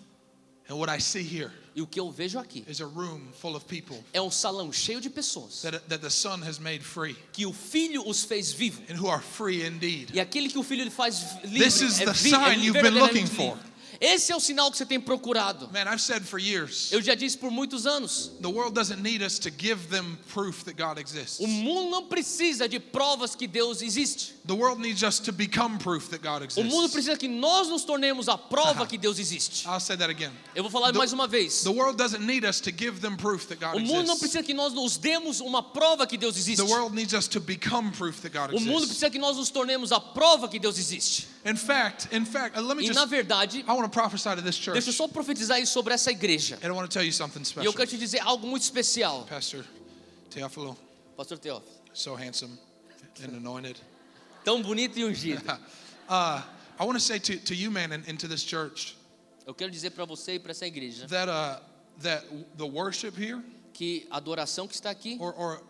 And what I see here E o que eu vejo aqui is a room full of people é um salão cheio de pessoas that the Son has made free que o Filho os fez vivo. and who are free indeed. E aquele que o Filho ele faz livre This is the sign you've been looking for. Esse é o sinal que você tem procurado. Man, I've said for years, Eu já disse por muitos anos, the world doesn't need us to give them proof that God exists. o mundo não precisa de provas que Deus existe. The world needs us to become proof that God O mundo exists. precisa que nós nos tornemos a prova que Deus existe. I'll say that again. Eu vou falar mais uma vez. The world doesn't need us to give them proof that God O mundo não exists. precisa que nós nos demos uma prova que Deus existe. The world needs us to become proof that God O mundo exists. precisa que nós nos tornemos a prova que Deus existe. In fact, let me E just, na verdade, I want to prophesy to this church. deixa eu só profetizar isso sobre essa igreja. And I want to tell you something E eu special. quero te dizer algo muito especial. Pastor Teófilo, Pastor Teófilo, so handsome. and anointed. Tão bonito e ungido. I want to say to you, man, and to this church, Eu quero dizer para você e para essa igreja that the worship here, que a adoração que está aqui, or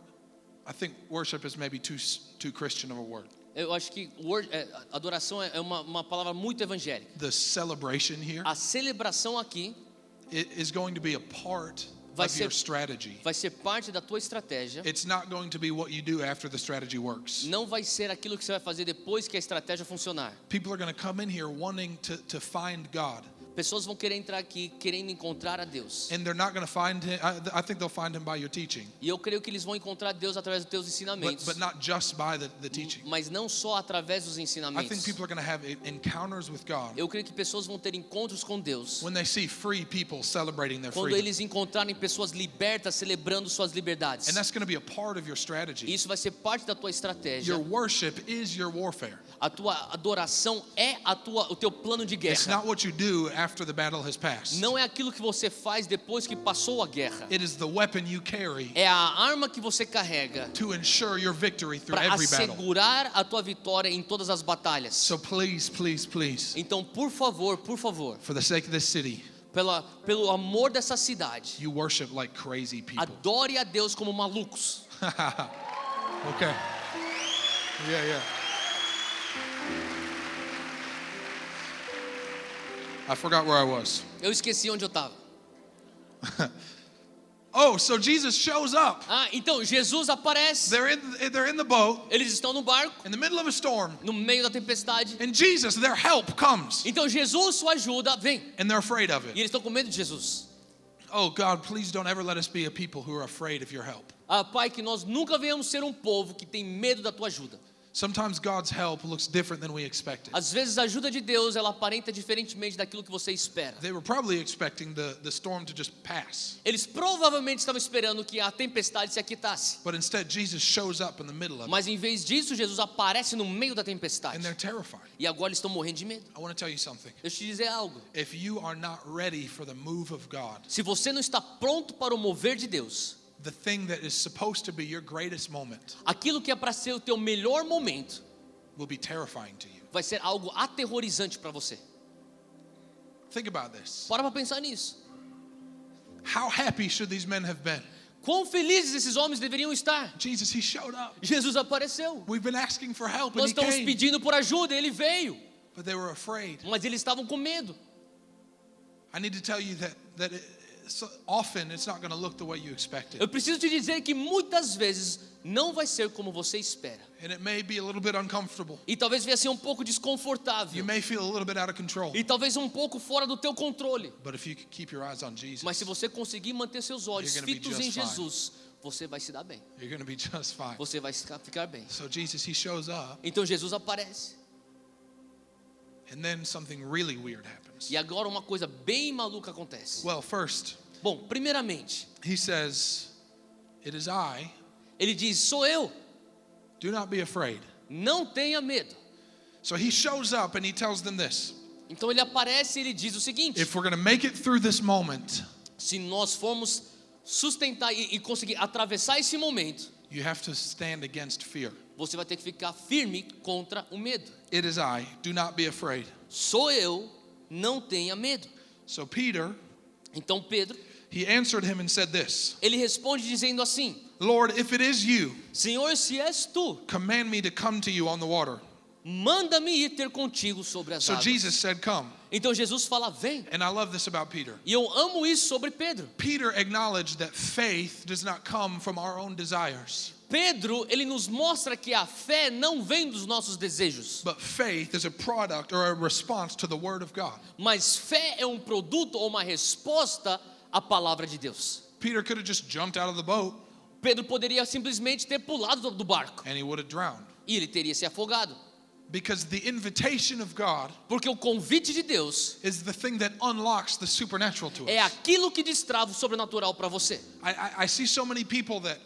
I think worship is maybe too Christian of a word. eu acho que adoração é uma palavra muito evangélica. The celebration here A celebração aqui is going to be a part vai of your strategy. vai ser parte da tua estratégia. It's not going to be what you do after the strategy works. Não vai ser aquilo que você vai fazer depois que a estratégia funcionar. People are going to come in here wanting to find God. Pessoas vão querer entrar aqui querendo encontrar a Deus. And they're not going to find him. I think they'll find him by your teaching. E eu creio que eles vão encontrar Deus através dos teus ensinamentos. But not just by the teaching. Mas não só através dos I think ensinamentos. people are going to have encounters with God Eu creio que pessoas vão ter encontros com Deus when they see free people celebrating their quando freedom. eles encontrarem pessoas libertas celebrando suas liberdades. And that's going to be a part of your strategy. Isso vai ser parte da tua estratégia. Your worship is your warfare. A tua adoração é o teu plano de It's guerra. not what you do after the battle has passed. Não é aquilo que você faz depois que passou a guerra. It is the weapon you carry É a arma que você carrega to ensure your victory through para every battle. assegurar a tua vitória em todas as batalhas. So please, please, please, Então, por favor, for the sake of this city, pelo amor dessa cidade, you worship like crazy people. adore a Deus como malucos. Okay. Yeah. I forgot where I was. Eu esqueci onde eu estava. Oh, so Jesus shows up. Então Jesus aparece. They're in the boat Eles estão no barco, in the middle of a storm, no meio da tempestade. and Jesus, their help comes, Então Jesus, sua ajuda, vem. and they're afraid of E it. eles estão com medo de Jesus. Oh God, please don't ever let us be a people who are afraid of your help. Pai, que nós nunca venhamos ser um povo que tem medo da tua ajuda. Sometimes God's help looks different than we expected. Às vezes a ajuda de Deus, ela aparenta diferentemente daquilo que você espera. They were probably expecting the storm to just pass. Eles provavelmente estavam esperando que a tempestade se aquietasse. But instead, Jesus shows up in the middle of it, Mas em vez disso, Jesus aparece no meio da tempestade. and they're terrified. E agora eles estão morrendo de medo. I want to tell you something. Deixa eu te dizer algo. If you are not ready for the move of God, Se você não está pronto para o mover de Deus, the thing that is supposed to be your greatest moment aquilo que é para ser o teu melhor momento will be terrifying to you. vai ser algo aterrorizante para você. Think about this. Para pensar nisso. How happy should these men have been? Quão felizes esses homens deveriam estar? Jesus, he showed up. Jesus apareceu. We've been asking for help, and Nós he estamos came. pedindo por ajuda, ele veio. But they were afraid. Mas eles estavam com medo. I need to tell you that so often it's not going to look the way you expected. Eu preciso te dizer que muitas vezes não vai ser como você espera. And it may be a little bit uncomfortable. E talvez venha ser um pouco You desconfortável. may feel a little bit out of control. E talvez um pouco fora do teu controle. But if you could keep your eyes on Jesus, Mas se você conseguir manter seus olhos You're gonna be fitos just em fine. Jesus, você vai se dar bem. you're going to be just fine. Você vai ficar bem. So Jesus, he shows up, Então Jesus aparece. and then something really weird happens. E agora uma coisa bem maluca acontece. Well, first, Bom, primeiramente, he says, "It is I. ele diz: sou eu, Do not be afraid." não tenha medo. So he shows up and he tells them this. Então ele aparece e ele diz o seguinte: If we're going to make it through this moment, se nós formos sustentar e conseguir atravessar esse momento, you have to stand against fear. você vai ter que ficar firme contra o medo. It is I. Do not be afraid. Sou eu, não tenha medo. So Peter, Então Pedro, he answered him and said this, ele responde dizendo assim: "Lord, if it is you, Senhor, se és tu, command me to come to you on the water." manda-me ir ter contigo sobre as So águas. Jesus said, "Come." Então Jesus fala: vem. And I love this about Peter. E eu amo isso sobre Pedro. Peter acknowledged that faith does not come from our own desires, Pedro, ele nos mostra que a fé não vem dos nossos desejos, but faith is a product or a response to the word of God. mas fé é um produto ou uma resposta à palavra de Deus. Peter could have just jumped out of the boat Pedro poderia simplesmente ter pulado do barco and he would have drowned. e ele teria se afogado, Because the invitation of God porque o convite de Deus is the thing that unlocks the supernatural to é us. aquilo que destrava o sobrenatural para você. I see so many people that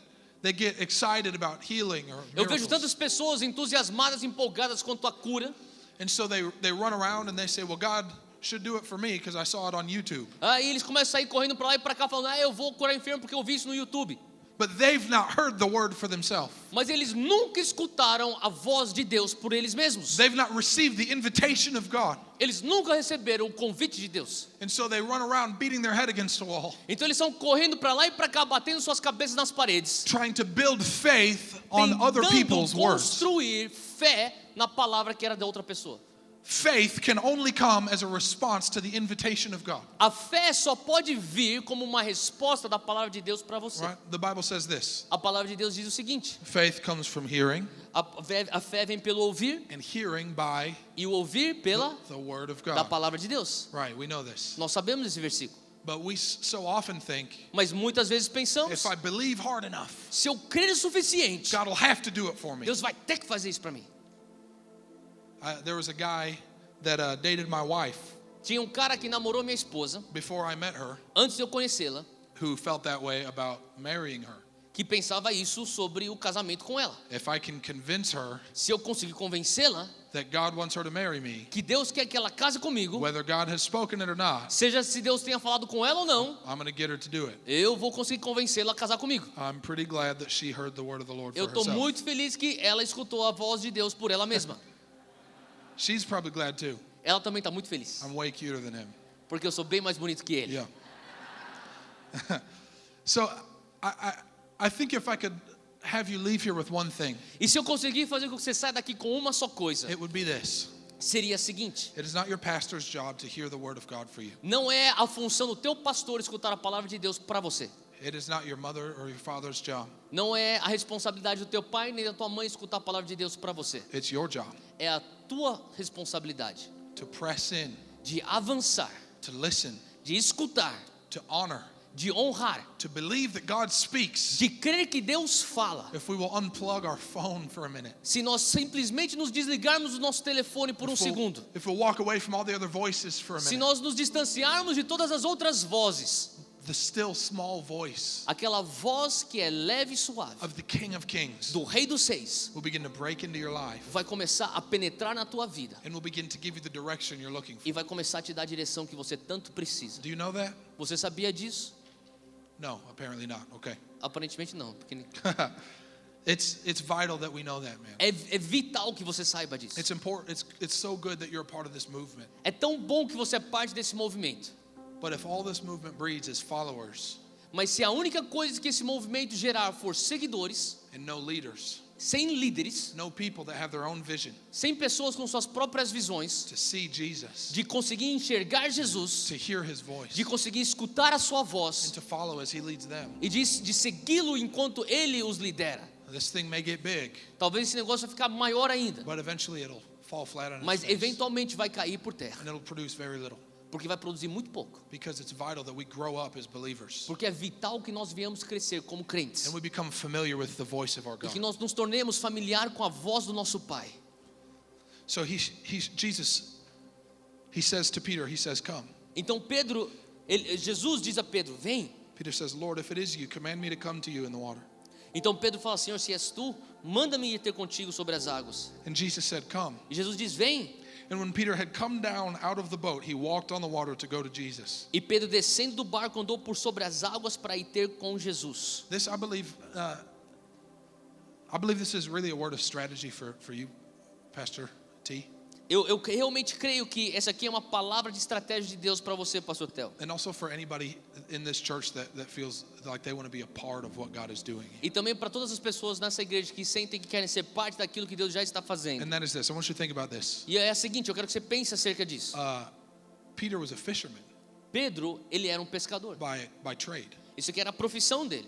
they get excited about healing or Eu vejo miracles. tantas pessoas entusiasmadas, empolgadas quanto à cura. And so they run around and they say, well, God should do it for me because I saw it on YouTube. Aí eles começam a sair correndo para lá e para cá falando: eu vou curar enfermo porque eu vi isso no YouTube. but they've not heard the word for themselves. Mas eles nunca escutaram a voz de Deus por eles mesmos. They've not received the invitation of God. Eles nunca receberam o convite de Deus. And so they run around beating their head against the wall, Então eles estão correndo para lá e para cá, batendo suas cabeças nas paredes, trying to build faith on other people's tentando words. construir fé na palavra que era da outra pessoa. Faith can only come as a response to the invitation of God. A fé só pode vir como uma resposta da palavra de Deus para você. Right? The Bible says this. A palavra de Deus diz o seguinte: Faith comes from hearing, a fé vem pelo ouvir, and hearing by e o ouvir pela the word of da God. palavra de Deus. Right, we know this. Nós sabemos esse versículo. But we so often think, Mas muitas vezes pensamos, if I believe hard enough, se eu crer o suficiente, God will have to do it for me. Deus vai ter que fazer isso para mim. There was a guy that dated my wife Tinha um cara que namorou minha esposa before I met her antes de eu conhecê-la, who felt that way about marrying her. que pensava isso sobre o casamento com ela. If I can convince her Se eu conseguir convencê-la that God wants her to marry me, que Deus quer que ela case comigo, whether God has spoken it or not, seja se Deus tenha falado com ela ou não, I'm going to get her to do it. eu vou conseguir convencê-la a casar comigo. I'm pretty glad that she heard the word of the Lord Eu for estou herself. muito feliz que ela escutou a voz de Deus por ela mesma. She's probably glad too. Ela também está muito feliz, I'm way cuter than him. porque eu sou bem mais bonito que ele. Yeah. So I think if I could have you leave here with one thing, E se eu conseguir fazer com que você saia daqui com uma só coisa, it would be this. seria a seguinte: It is not your pastor's job to hear the word of God for you. não é a função do teu pastor escutar a palavra de Deus para você. It is not your mother or your father's job. Não é a responsabilidade do teu pai nem da tua mãe escutar a palavra de Deus para você. It's your job É a tua responsabilidade to press in, de avançar, to listen, de escutar, to honor, de honrar, to believe that God speaks. de crer que Deus fala. If we will unplug our phone for a minute, Se nós simplesmente nos desligarmos do nosso telefone por um segundo, if we'll walk away from all the other voices for a se minute, nós nos distanciarmos de todas as outras vozes, the still small voice aquela voz que é leve e suave of the King of Kings do Rei dos Reis will begin to break into your life vai começar a penetrar na tua vida and will begin to give you the direction you're looking for. e vai começar a te dar a direção que você tanto precisa. Do you know that? Você sabia disso? No, apparently not. Okay. Aparentemente não, porque It's vital that we know that, man. é vital que você saiba disso. It's important. It's so good that you're a part of this movement. É tão bom que você é parte desse movimento. But if all this movement breeds is followers Mas se a única coisa que esse movimento gerar for seguidores, and no leaders, sem líderes, no people that have their own vision sem pessoas com suas próprias visões, to see Jesus, de conseguir enxergar Jesus, to hear his voice, de conseguir escutar a sua and voz to follow as he leads them, e de segui-lo enquanto ele os lidera. this thing may get big, Talvez esse negócio vai ficar maior ainda, but eventually it'll fall flat on its mas face, eventualmente vai cair por terra, and it'll produce very little. porque vai produzir muito pouco. Because it's vital that we grow up as believers Porque é vital que nós viemos crescer como crentes and we become familiar with the voice of our e que God. nós nos tornemos familiar com a voz do nosso Pai. So Jesus, he says to Peter, he says, come. Então Jesus diz a Pedro, vem. Peter says, Lord, if it is you, command me to come to you in the water. Então Pedro fala, Senhor, se és tu, manda-me ir ter contigo sobre as águas. And Jesus said, come. E Jesus diz, vem. And when Peter had come down out of the boat, he walked on the water to go to Jesus. E Pedro, descendo do barco, andou por sobre as águas para ir ter com Jesus. This, I believe this is really a word of strategy for you, Pastor T. Eu realmente creio que essa aqui é uma palavra de estratégia de Deus para você, Pastor Tel. And also for anybody in this church that feels like they want to be a part of what God is doing. E também para todas as pessoas nessa igreja que sentem que querem ser parte daquilo que Deus já está fazendo. And that is this. I want you to think about this. E é a seguinte, eu quero que você pense acerca disso. Peter was a fisherman Pedro, ele era um pescador. by trade. Isso aqui era a profissão dele.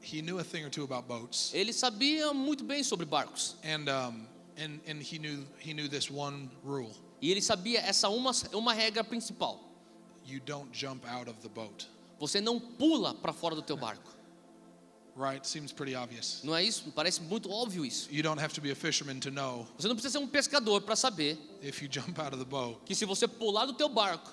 He knew a thing or two about boats. Ele sabia muito bem sobre barcos. And he knew this one rule. E ele sabia essa uma regra principal. You don't jump out of the boat. Você não pula para fora do teu barco. Right? Seems pretty obvious. Não é isso? Parece muito óbvio isso. You don't have to be a fisherman to know Você não precisa ser um pescador para saber if you jump out of the boat, que se você pular do teu barco,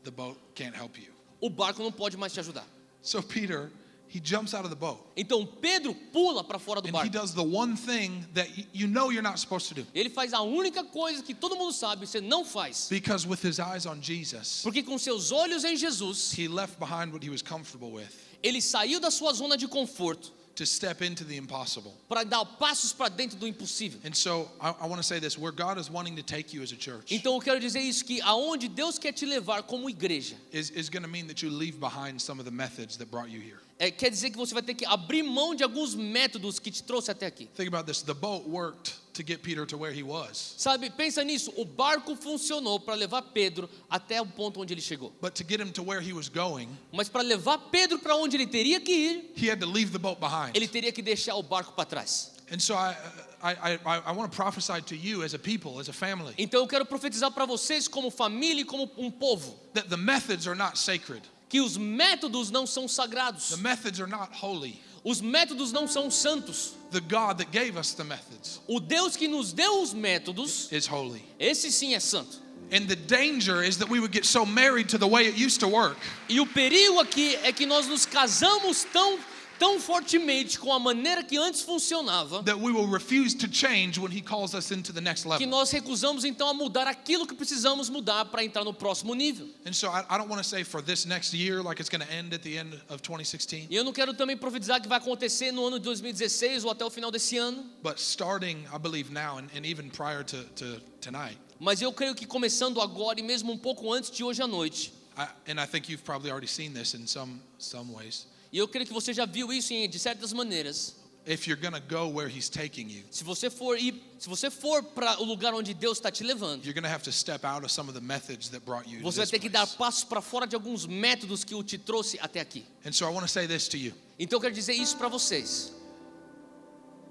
the boat can't help you. o barco não pode mais te ajudar. So Peter, he jumps out of the boat. Então Pedro pula para fora do And he barco. does the one thing that you know you're not supposed to do. Ele faz a única coisa que todo mundo sabe, você não faz. Because with his eyes on Jesus, Porque com seus olhos em Jesus, he left behind what he was comfortable with. Ele saiu da sua zona de conforto to step into the impossible. para dar passos para dentro do impossível. And so I want to say this, where God is wanting to take you as a church Então eu quero dizer isso, que aonde Deus quer te levar como igreja, is going to mean that you leave behind some of the methods that brought you here. quer dizer que você vai ter que abrir mão de alguns métodos que te trouxe até aqui. Think about this, the boat worked to get Peter to where he was. Sabe, pensa nisso, o barco funcionou para levar Pedro até o ponto onde ele chegou. But to get him to where he was going, Mas para levar Pedro para onde ele teria que ir, he had to leave the boat behind. ele teria que deixar o barco para trás. And so I want to prophesy to you as a people, as a family, Então eu quero profetizar para vocês como família e como um povo, that the methods are not sacred. que os métodos não são sagrados. The methods are not holy. Os métodos não são santos. The God that gave us the methods O Deus que nos deu os métodos, is holy. esse sim é santo. And the danger is that we would get so married to the way it used to work E o perigo aqui é que nós nos casamos tão fortemente com a maneira que antes funcionava, that we will refuse to change when he calls us into the next que level. nós recusamos então a mudar aquilo que precisamos mudar para entrar no próximo nível. And so I don't want to say for this next year like it's going to end at the end of 2016, E eu não quero também profetizar que vai acontecer no ano de 2016 ou até o final desse ano, but starting, I believe now and even prior to tonight, mas eu creio que começando agora e mesmo um pouco antes de hoje à noite, and I think you've probably already seen this in some ways, e eu creio que você já viu isso de certas maneiras. if you're going to go where he's taking you, Se você for para o lugar onde Deus está te levando, you're going to have to step out of some of the methods that brought you to você vai this ter que dar place. passos para fora de alguns métodos que o te trouxe até aqui. And so I want to say this to you. Então eu quero dizer isso para vocês.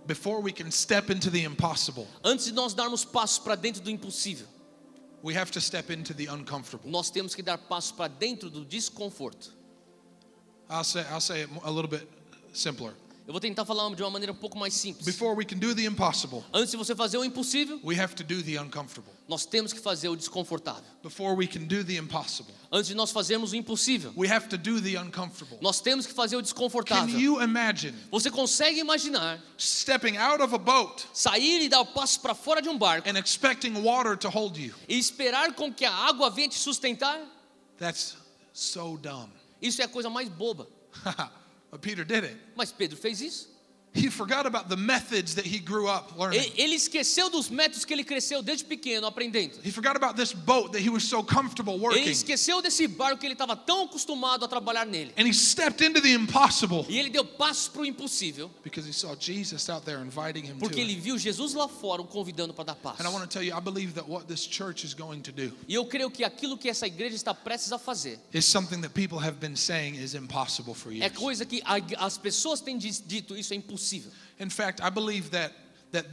Before we can step into the impossible, Antes de nós darmos passos para dentro do impossível, we have to step into the uncomfortable. nós temos que dar passos para dentro do desconforto. I'll say it a little bit simpler. Eu vou tentar falar de uma maneira um pouco mais simples. Before we can do the impossible, Antes de você fazer o impossível, we have to do the uncomfortable. nós temos que fazer o desconfortável. Before we can do the impossible, Antes de nós fazermos o impossível, we have to do the uncomfortable. nós temos que fazer o Can desconfortável. you imagine Você consegue imaginar stepping out of a boat sair e dar passos para fora de um barco and expecting water to hold you? e esperar com que a água venha te sustentar? That's so dumb. Isso é a coisa mais boba. But Peter did it. Mas Pedro fez isso. He forgot about the methods that he grew up learning. Ele esqueceu dos métodos que ele cresceu desde pequeno aprendendo. He forgot about this boat that he was so comfortable Ele working. esqueceu desse barco que ele estava tão acostumado a trabalhar nele. And he stepped into the impossible E ele deu passos para o impossível, because he saw Jesus out there inviting him to porque ele it. viu Jesus lá fora o convidando para dar passos. And I want to tell you, I believe that what this church is going to do E eu creio que aquilo que essa igreja está prestes a fazer is something that people have been saying is impossible for é years. coisa que as pessoas têm dito, isso é impossível. In fact, I believe that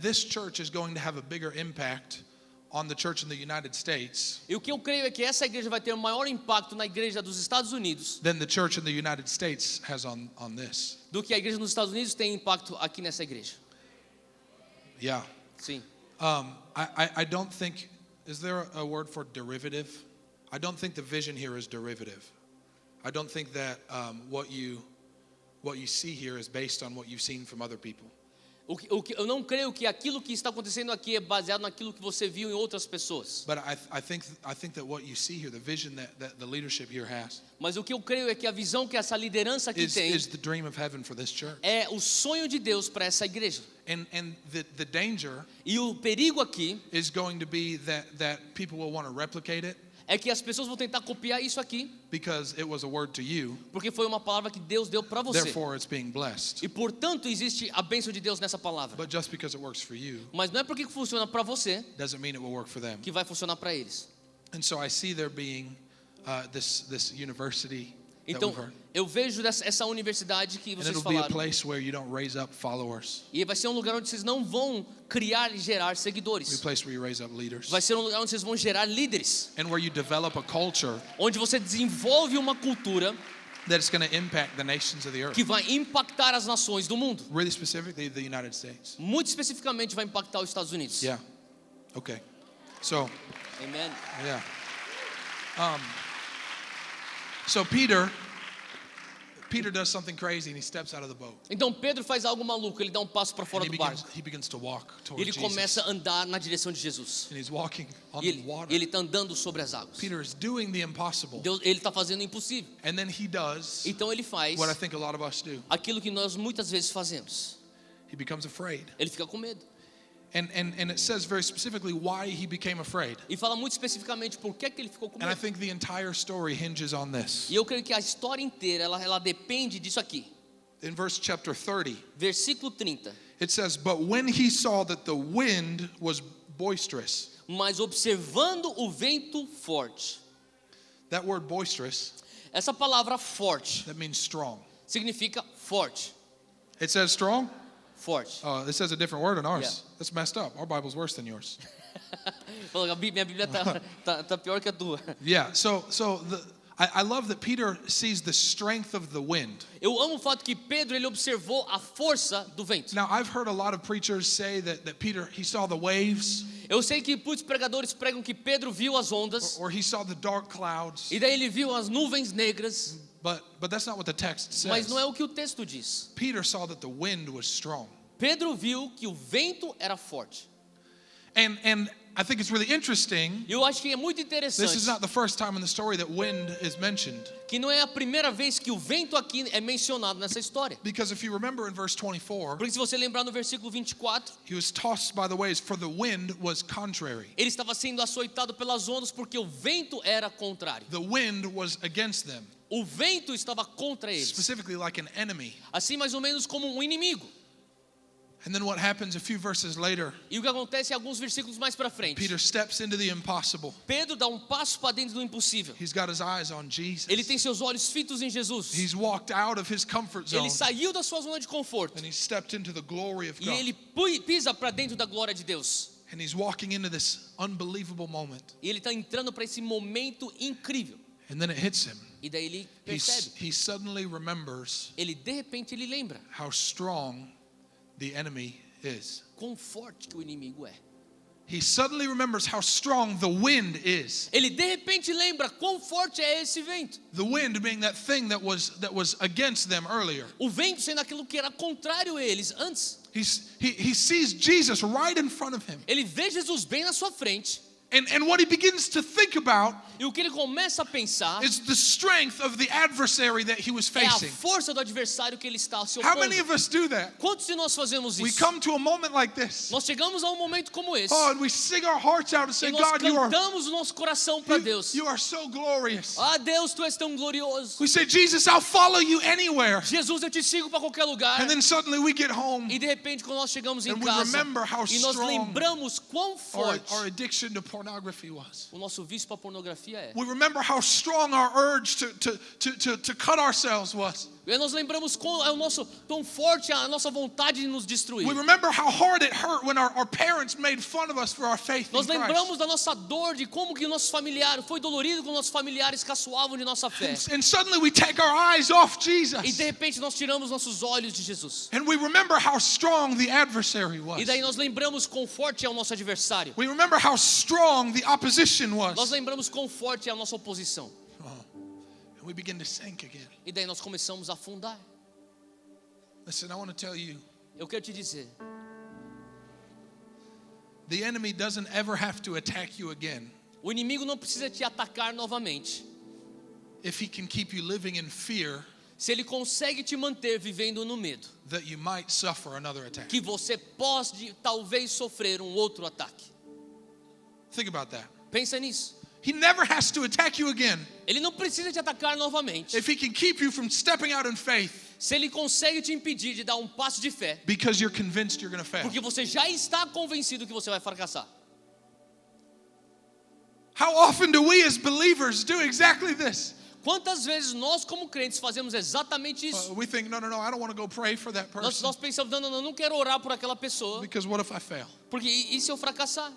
this church is going to have a bigger impact on the church in the United States E o que eu creio é que essa igreja vai ter um maior impacto na igreja dos Estados Unidos than the church in the United States has on this. do que a igreja nos Estados Unidos tem impacto aqui nessa igreja. Yeah. Sim. I don't think, is there a word for derivative? I don't think the vision here is derivative. I don't think that what you see here is based on what you've seen from other people. Eu não creio que aquilo que está acontecendo aqui é baseado naquilo que você viu em outras pessoas. But I think that what you see here, the vision that the leadership here has, Mas o que eu creio é que a visão que essa liderança aqui tem is the dream of heaven for this church. é o sonho de Deus para essa igreja. And the danger E o perigo aqui is going to be that people will want to replicate it é que as pessoas vão tentar copiar isso aqui, because it was a word to you, porque foi uma palavra que Deus deu para você. therefore it's being blessed. E portanto existe a bênção de Deus nessa palavra. But just because it works for you Mas não é porque funciona para você doesn't mean it will work for them. que vai funcionar para eles. And so I see there being this university that Então we've heard. eu vejo essa universidade que And vocês it'll be a falaram. place where you don't raise up followers. E vai ser um lugar onde vocês não vão criar e gerar It'll be a seguidores. place where you raise up leaders. Vai ser um lugar onde vocês vão gerar líderes, And where you develop a culture onde você desenvolve uma cultura that's going to impact the nations of the earth. que vai impactar as nações do mundo. Really specifically the United States. Muito especificamente vai impactar os Estados Unidos. Yeah. Okay. So, Amen. yeah. So Peter Peter does something crazy and he steps out of the boat. Então Pedro faz algo maluco, ele dá um passo para fora And do barco. he begins to walk E towards ele Jesus. começa a andar na direção de Jesus. And he's walking on E the water. ele está andando sobre as águas. Peter is doing the impossible. Ele está fazendo o impossível. And then he does Então ele faz what I think a lot of us do. aquilo que nós muitas vezes fazemos. He becomes afraid. Ele fica com medo. And it says very specifically why he became afraid. E fala muito especificamente por que ele ficou com And I medo. think the entire story hinges on this. E eu creio que a história inteira ela depende disso aqui. In verse chapter 30, Versículo 30. it says, "But when he saw that the wind was boisterous." Mas observando o vento forte. That word boisterous, Essa palavra forte that means strong. significa forte. It says strong? Forte. Oh, it says a different word in ours. Yeah. That's messed up. Our Bible's worse than yours. Minha Bíblia tá pior que a tua. Yeah, I love that Peter sees the strength of the wind. Eu amo o fato que Pedro ele observou a força do vento. Now, I've heard a lot of preachers say that Peter, he saw the waves, Eu sei que muitos pregadores pregam que Pedro viu as ondas or he saw the dark clouds, e daí ele viu as nuvens negras, but that's not what the text mas says. não é o que o texto diz. Peter saw that the wind was strong. Pedro viu que o vento era forte. And I think it's really interesting. E eu acho que é muito This interessante is not the first time in the story that wind is mentioned. que não é a primeira vez que o vento aqui é mencionado nessa história. Because if you remember in verse 24, Porque se você lembrar no versículo 24, he was tossed by the waves, for the wind was contrary. ele estava sendo açoitado pelas ondas porque o vento era contrário. The wind was against them, O vento estava contra eles, specifically like an enemy. assim mais ou menos como um inimigo. And then what happens a few verses later, E o que acontece alguns versículos mais para frente? Peter steps into the impossible. Pedro dá um passo para dentro do impossível. He's got his eyes on Jesus. Ele tem seus olhos fitos em Jesus. He's walked out of his comfort zone Ele saiu da sua zona de conforto and he stepped into the glory of e God. ele pisa para dentro da glória de Deus. And he's walking into this unbelievable moment. E ele está entrando para esse momento incrível. And then it hits him. E daí ele percebe. He suddenly remembers Ele de repente ele lembra how strong the enemy is. quão forte que o inimigo é. He suddenly remembers how strong the wind is. Ele de repente lembra quão forte é esse vento. The wind being that thing that was against them earlier. O vento sendo aquilo que era contrário a eles antes. He sees Jesus right in front of him. Ele vê Jesus bem na sua frente. And what he begins to think about E o que ele começa a pensar is the strength of the adversary that he was é a facing. força do adversário que ele está se How many opondo. of us do that? Quantos de nós fazemos We isso? come to a moment like this. Nós chegamos a um momento como esse. Oh, and we sing our hearts out and E say, nós God, cantamos o nosso coração para Deus. you are so glorious. Ah, Deus, tu és tão glorioso. We say, Jesus, I'll follow you anywhere. Jesus, eu te sigo para qualquer lugar. And then suddenly we get home, E de repente, quando nós chegamos em And we casa remember how e nós strong lembramos quão forte our addiction to pornography was. o nosso vício para pornografia é. We remember how strong our urge to cut ourselves was. E nós lembramos tão forte a nossa vontade de nos destruir. We remember how hard it hurt when our parents made fun of us for our faith in Nós Christ. lembramos da nossa dor, de como que nossos familiares, foi dolorido quando nossos familiares caçoavam de nossa fé. And suddenly we take our eyes off E Jesus. de repente nós tiramos nossos olhos de Jesus. And we remember how strong the adversary was. E daí nós lembramos quão forte é o nosso adversário. We remember how strong the opposition Nós was. lembramos quão forte é a nossa oposição. And we begin to sink again. E daí nós começamos a afundar. Listen, I want to tell you, Eu quero te dizer, the enemy doesn't ever have to attack you again o inimigo não precisa te atacar novamente. if he can keep you living in fear Se ele consegue te manter vivendo no medo, that you might suffer another attack. que você pode talvez sofrer um outro ataque. Think about that. Pensa nisso. He never has to attack you again Ele não precisa te atacar novamente. if he can keep you from stepping out in faith Se ele consegue te impedir de dar um passo de fé, because you're convinced you're going to fail. porque você já está convencido que você vai fracassar. How often do we as believers do exactly this? Quantas vezes nós como crentes fazemos exatamente isso? We think, no, I don't want to go pray for that person Nós pensamos, não, não quero orar por aquela pessoa, because what if I fail? porque e se eu fracassar?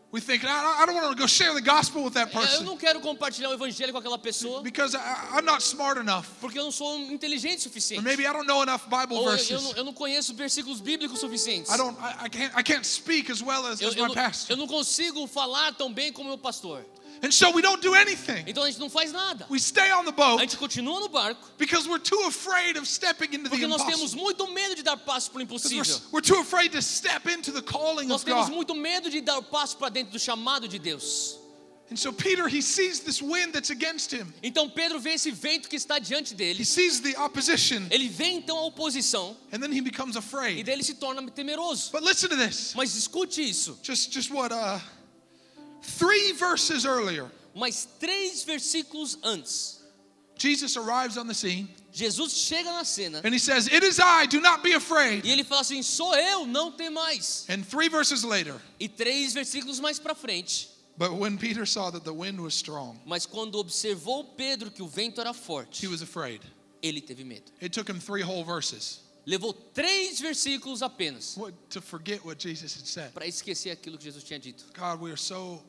We think, I don't want to go share the gospel with that Eu person não quero compartilhar o evangelho com aquela pessoa, because I'm not smart enough. porque eu não sou inteligente o Or suficiente. maybe I don't know enough Bible Ou verses. eu não conheço versículos bíblicos suficientes. I can't speak as well as my pastor. Eu não consigo falar tão bem como meu pastor. And so we don't do anything. Então a gente não faz nada. We stay on the A boat gente continua no barco because we're too afraid of stepping into the porque nós temos impossible. muito medo de dar passo para o Because impossível. we're too afraid to step into the calling Nós of temos God. muito medo de dar passo para dentro do chamado de Deus. And so Peter, he sees this wind that's against him. Então Pedro vê esse vento que está diante He dele. sees the opposition, Ele vê então a oposição and then he becomes e afraid. daí ele se torna temeroso. But listen to this. Mas escute isso. Just what 3 verses earlier, Mas 3 versículos antes, Jesus arrives on the scene, Jesus chega na cena and he says, "It is I, do not be afraid." e ele fala assim: sou eu, não tem mais. And 3 verses later, E 3 versículos mais para frente, but when Peter saw that the wind was strong, mas quando observou Pedro que o vento era forte, he was afraid. ele teve medo. It took him 3 whole verses Levou 3 versículos apenas to forget what Jesus had said. para esquecer aquilo que Jesus tinha dito. God, we are so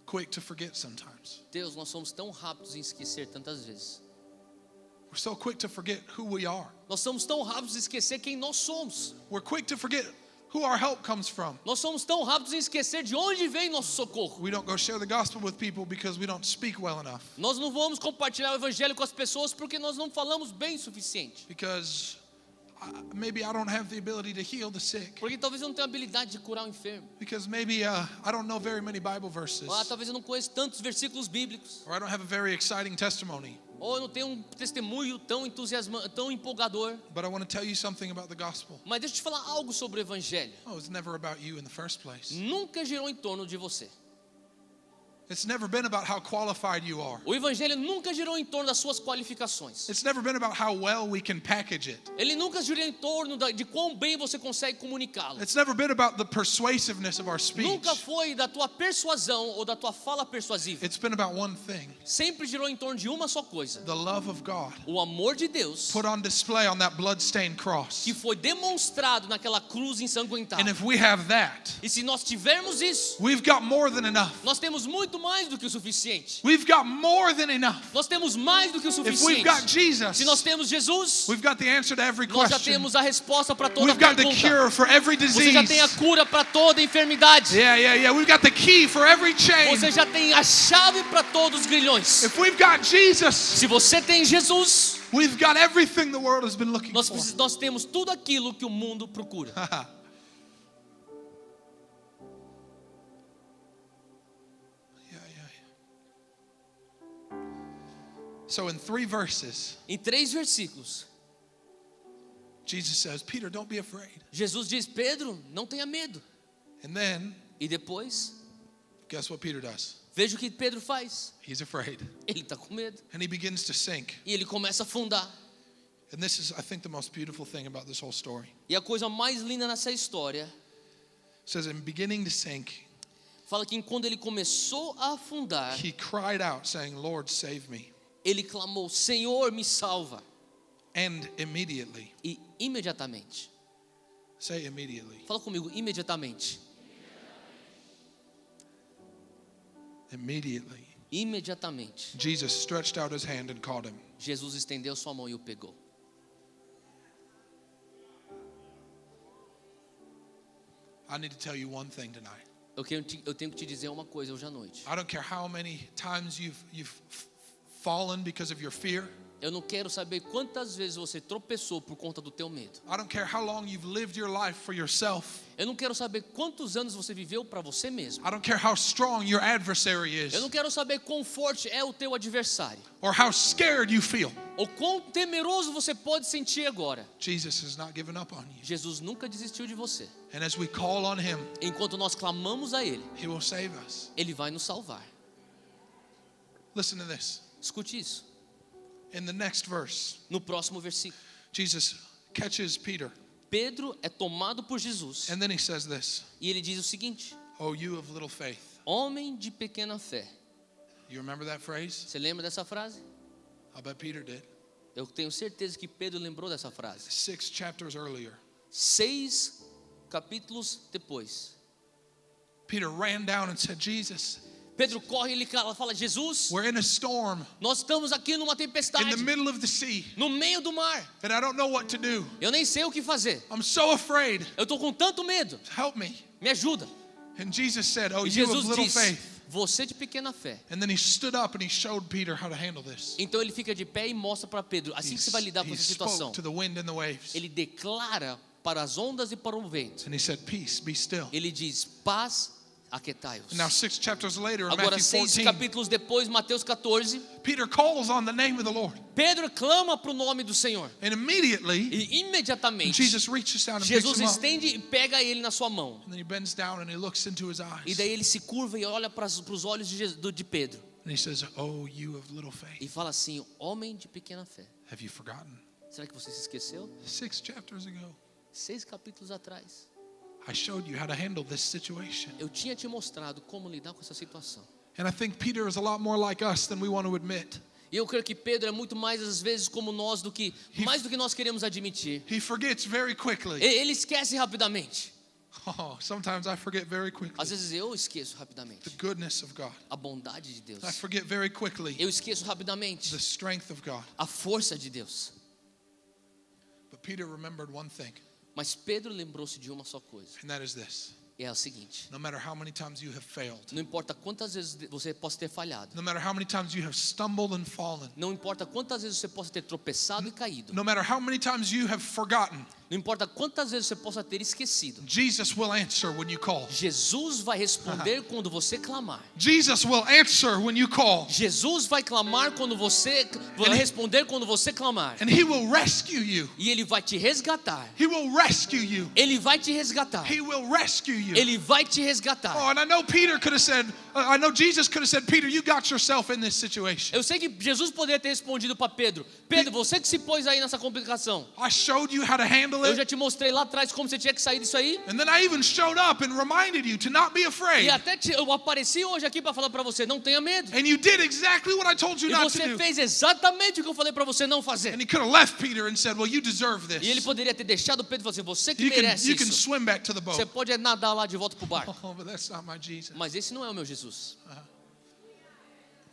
quick to forget sometimes. Deus, nós somos tão rápidos em esquecer tantas vezes. We're so quick to forget who we are. Nós somos tão rápidos em esquecer quem nós somos. We're quick to forget who our help comes from. Nós somos tão rápidos em esquecer de onde vem nosso socorro. We don't go share the gospel with people because we don't speak well enough. Nós não vamos compartilhar o evangelho com as pessoas porque nós não falamos bem o suficiente. Because maybe I don't have the ability to heal the sick. Porque talvez eu não tenha habilidade de curar o enfermo. Because maybe I don't know very many Bible verses. Ou talvez eu não conheça tantos versículos bíblicos. Or I don't have a very exciting testimony. Ou eu não tenho um testemunho tão entusiasmante, tão empolgador. But I want to tell you something about the gospel. Mas deixa eu te falar algo sobre o evangelho. Oh, it's never about you in the first place. Nunca girou em torno de você. It's never been about how qualified you are. O evangelho nunca girou em torno das suas qualificações. It's never been about how well we can package it. Ele nunca girou em torno de quão bem você consegue comunicá-lo. It's never been about the persuasiveness of our speech. Nunca foi da tua persuasão ou da tua fala persuasiva. It's been about one thing, Sempre girou em torno de uma só coisa: the love of God o amor de Deus, put on display on that blood-stained cross. que foi demonstrado naquela cruz ensanguentada. And if we have that, E se nós tivermos isso, we've got more than enough. nós temos muito mais do que o suficiente. We've got more than enough. Nós temos mais do que o If we've suficiente. got Jesus, Se nós temos Jesus, we've got the answer to every nós já question. temos a resposta para toda We've got the pergunta. cure for every Você já tem a disease. cura para toda enfermidade. Yeah. We've got the key for every chain. Você já tem a chave para todos os grilhões. If we've got Jesus, Se você tem Jesus, we've got everything the world has been looking nós for. temos tudo aquilo que o mundo procura. So in 3 verses, Em 3 versículos, Jesus says, Peter, don't be afraid. Jesus diz: Pedro, não tenha medo. And then, E depois, guess what Peter does? veja o que Pedro faz. He's afraid. Ele está com medo. And he begins to sink. E ele começa a afundar. And this is, I think, the most beautiful thing about this whole story. E a coisa mais linda nessa história, It says, in beginning to sink, fala que quando ele começou a afundar, he cried out, saying, Lord, save me. ele clamou: Senhor, me salva. And immediately, E imediatamente, say immediately, fala comigo, imediatamente. immediately, Imediatamente, Jesus stretched out his hand and caught him. Jesus estendeu sua mão e o pegou. I need to tell you one thing tonight. Eu tenho que te dizer uma coisa hoje à noite. I don't care how many times you've fallen because of your fear. Eu não quero saber quantas vezes você tropeçou por conta do teu medo. I don't care how long you've lived your life for yourself. Eu não quero saber quantos anos você viveu para você mesmo. I don't care how strong your adversary is Eu não quero saber quão forte é o teu adversário. or how scared you feel. Ou quão temeroso você pode sentir agora. Jesus has not given up on you. Jesus nunca desistiu de você. And as we call on him, Enquanto nós clamamos a Ele, he will save us. Ele vai nos salvar. Listen to this. Escute isso. In the next verse, No próximo versículo, Jesus catches Peter. Pedro é tomado por Jesus. And then he says this, E ele diz o seguinte: oh, you of little faith. homem de pequena fé. You remember that phrase? Você lembra dessa frase? I bet Peter did. Eu tenho certeza que Pedro lembrou dessa frase. 6 chapters earlier, 6 capítulos depois, Peter ran down and said, Jesus, Pedro corre e ele fala: Jesus, we're in a storm nós estamos aqui numa in tempestade, the middle of the sea, no meio do mar. and I don't know what to do. Eu nem sei o que fazer. I'm so afraid. Eu estou com tanto medo. Help me. Me ajuda. And Jesus said, oh, E you of Jesus little diz: faith. você de pequena fé. And then he stood up and he showed Peter how to handle this. Então ele fica de pé e mostra para Pedro, assim que você vai lidar com He essa situação. spoke to the wind and the waves. Ele declara para as ondas e para o vento. And he said, peace, be still. Ele diz, paz, aquietai-os. And now 6 chapters later in Agora, Matthew 6 14, capítulos depois, Mateus 14, Peter calls on the name of the Lord. Pedro clama para o nome do Senhor. And immediately, E imediatamente, Jesus reaches down and picks Jesus him up. estende e pega ele na sua mão. And then he bends down and he looks into his E eyes. daí ele se curva e olha para os olhos de Pedro. And he says, oh, you of little faith. E fala assim, homem de pequena fé. Have you forgotten? Será que você se esqueceu? 6 chapters ago, 6 capítulos atrás, I showed you how to handle this situation. eu tinha te mostrado como lidar com essa situação. And I think Peter is a lot more like us than we want to admit. E eu creio que Pedro é muito mais às vezes como nós mais do que nós queremos admitir. He forgets very quickly. Ele esquece rapidamente. Oh, sometimes I forget very quickly Às vezes eu esqueço rapidamente the goodness of God. a bondade de Deus. I forget very quickly Eu esqueço rapidamente the strength of God. a força de Deus. But Peter remembered one thing, Mas Pedro lembrou-se de uma só coisa. and that is this. É a seguinte: No matter how many times you have failed, não importa quantas vezes você possa ter falhado, no matter how many times you have stumbled and fallen, não importa quantas vezes você possa ter tropeçado e caído, no matter how many times you have forgotten, não importa quantas vezes você possa ter esquecido, Jesus will answer when you call. Jesus vai responder quando você clamar. Jesus will answer when you call. Jesus vai clamar quando você vai responder quando você clamar. And he will rescue you. E ele vai te resgatar. He will rescue you. Ele vai te resgatar. He will rescue you. Ele vai te resgatar. Oh, and I know Peter could have said, I know Jesus could have said, Peter, you got yourself in this situation. Eu sei que Jesus poderia ter respondido para Pedro: Pedro, você que se pôs aí nessa complicação. I showed you how to handle Eu já it. te mostrei lá atrás como você tinha que sair disso aí. And then I even showed up and reminded you to not be E afraid. até eu apareci hoje aqui para falar para você: não tenha medo. And you did exactly what I told you E not to você do. fez exatamente o que eu falei para você não fazer. And he could have left Peter and said, well, you deserve E ele this. poderia ter deixado Pedro e falado assim: você que You merece can isso. swim back to the Você boat. pode nadar lá de volta pro barco. Oh, but that's not my Jesus. Mas esse não é o meu Jesus.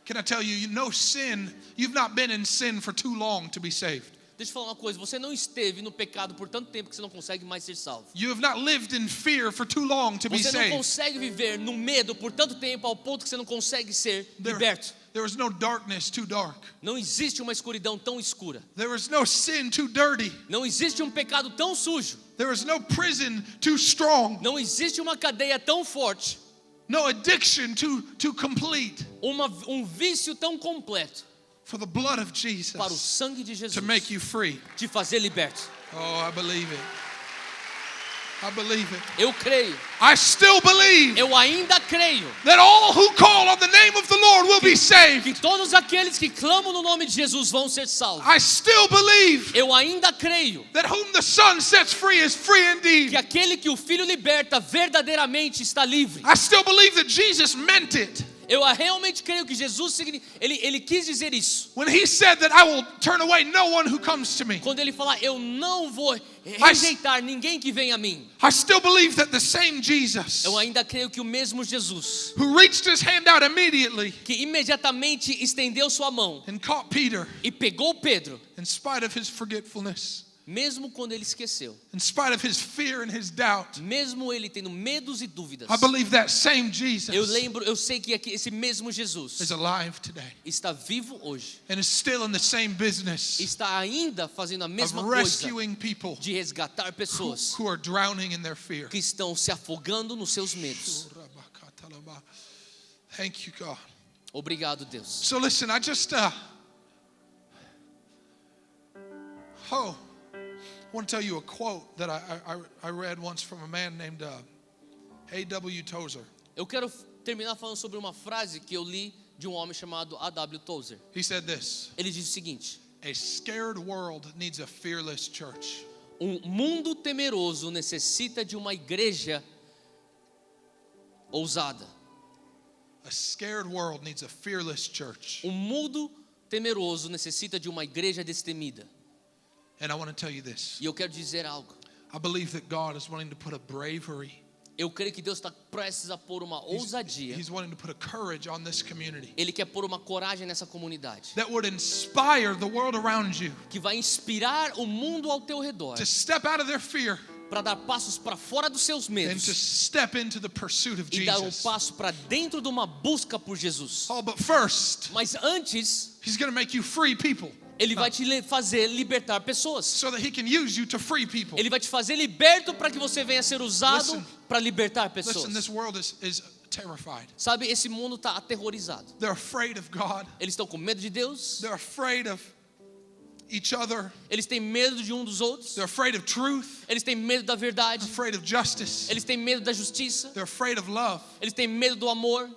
Can I tell you, no sin, you've not been in sin for too long to be saved. Deixa eu falar uma coisa: você não esteve no pecado por tanto tempo que você não consegue mais ser salvo. You have not lived in fear for too long to be Você não saved. consegue viver no medo por tanto tempo ao ponto que você não consegue ser liberto. There is no darkness too dark. Não existe uma escuridão tão escura. There is no sin too dirty. Não existe um pecado tão sujo. There is no prison too strong. Não existe uma cadeia tão forte. No addiction too complete Um vício tão completo for the blood of para o Jesus sangue de Jesus to make you free. te fazer liberto. Oh, I believe it. I believe it. Eu creio. I still believe Eu ainda creio that all who call on the name of the Lord will be que saved. todos aqueles que clamam no nome de Jesus vão ser salvos. I still believe Eu ainda creio that whom the Son sets free is free que indeed. aquele que o Filho liberta verdadeiramente está livre. I still believe that Jesus meant it Eu realmente creio que Jesus ele quis dizer isso. when he said that I will turn away no one who comes to me. Quando ele fala: eu não vou rejeitar ninguém que vem a mim. I still believe that the same Jesus Eu ainda creio que o mesmo Jesus, who reached his hand out immediately que imediatamente estendeu sua mão and caught Peter e pegou Pedro, in spite of his forgetfulness, mesmo quando ele esqueceu, in spite of his fear and his doubt. mesmo ele tendo medos e dúvidas. I believe that same Jesus Eu sei que esse mesmo Jesus is alive today está vivo hoje, and is still in the same business está ainda fazendo a of mesma coisa rescuing people de resgatar pessoas who are drowning in their fear. que estão se afogando nos seus medos. Thank you, God. Obrigado, Deus. So listen, I just I want to tell you a quote that I read once from a man named A.W. Tozer. Eu quero terminar falando sobre uma frase que eu li de um homem chamado A.W. Tozer. He said this: Ele diz o seguinte: a scared world needs a fearless church. mundo temeroso necessita de uma igreja ousada. A scared world needs a fearless church. Mundo temeroso necessita de uma igreja destemida. And I want to tell you this. E eu quero dizer algo. I believe that God is wanting to put a bravery. Eu creio que Deus está prestes a pôr uma ousadia. He's wanting to put a courage on this community Ele quer pôr uma coragem nessa comunidade, that would inspire the world around you que vai inspirar o mundo ao teu redor to step out of their fear para dar passos para fora dos seus and to medos step into the pursuit of e dar Jesus. passo para dentro de uma busca por Jesus. Oh, but first, Mas antes, he's going to make you free people ele vai te fazer libertar pessoas. so that he can use you to free people. Ele vai te fazer liberto para que você venha ser usado Listen. para libertar pessoas. Listen, this world is terrified. Sabe, esse mundo está aterrorizado. They're afraid of God. Eles estão com medo de Deus. They're afraid of each other. Eles têm medo de um dos outros. They're afraid of truth. Eles têm medo da verdade. Afraid of justice. Eles têm medo da justiça. They're afraid of love. Eles têm medo do amor.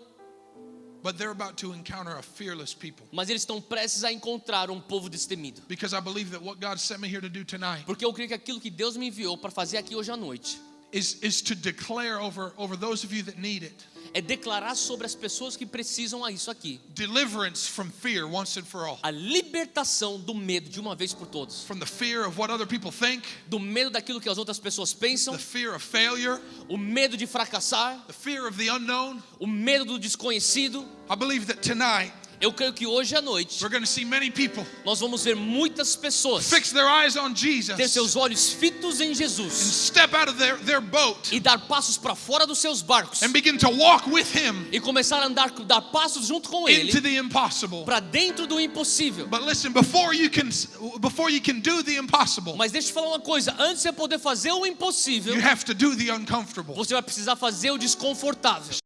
But they're about to encounter a fearless people. Mas eles estão prestes a encontrar um povo destemido. Because I believe that what God sent me here to do tonight Porque eu creio que aquilo que Deus me enviou para fazer aqui hoje à noite is to declare over those of you that need it, é declarar sobre as pessoas que precisam a isso aqui. deliverance from fear once and for all. A libertação do medo de uma vez por todas. From the fear of what other people think, Do medo daquilo que as outras pessoas pensam. the fear of failure, O medo de fracassar. the fear of the unknown. O medo do desconhecido. I believe that tonight Eu creio que hoje à noite we're going to see many people nós vamos ver muitas pessoas fix their eyes on ter Jesus seus olhos fitos em and Jesus step out of their boat e dar passos para fora dos seus barcos and begin to walk with him e começar a dar passos junto com Ele into the impossible. para dentro do impossível. But listen, before you can do the impossible, Mas deixa eu te falar uma coisa, antes de você poder fazer o impossível, you have to do the uncomfortable. você vai precisar fazer o desconfortável.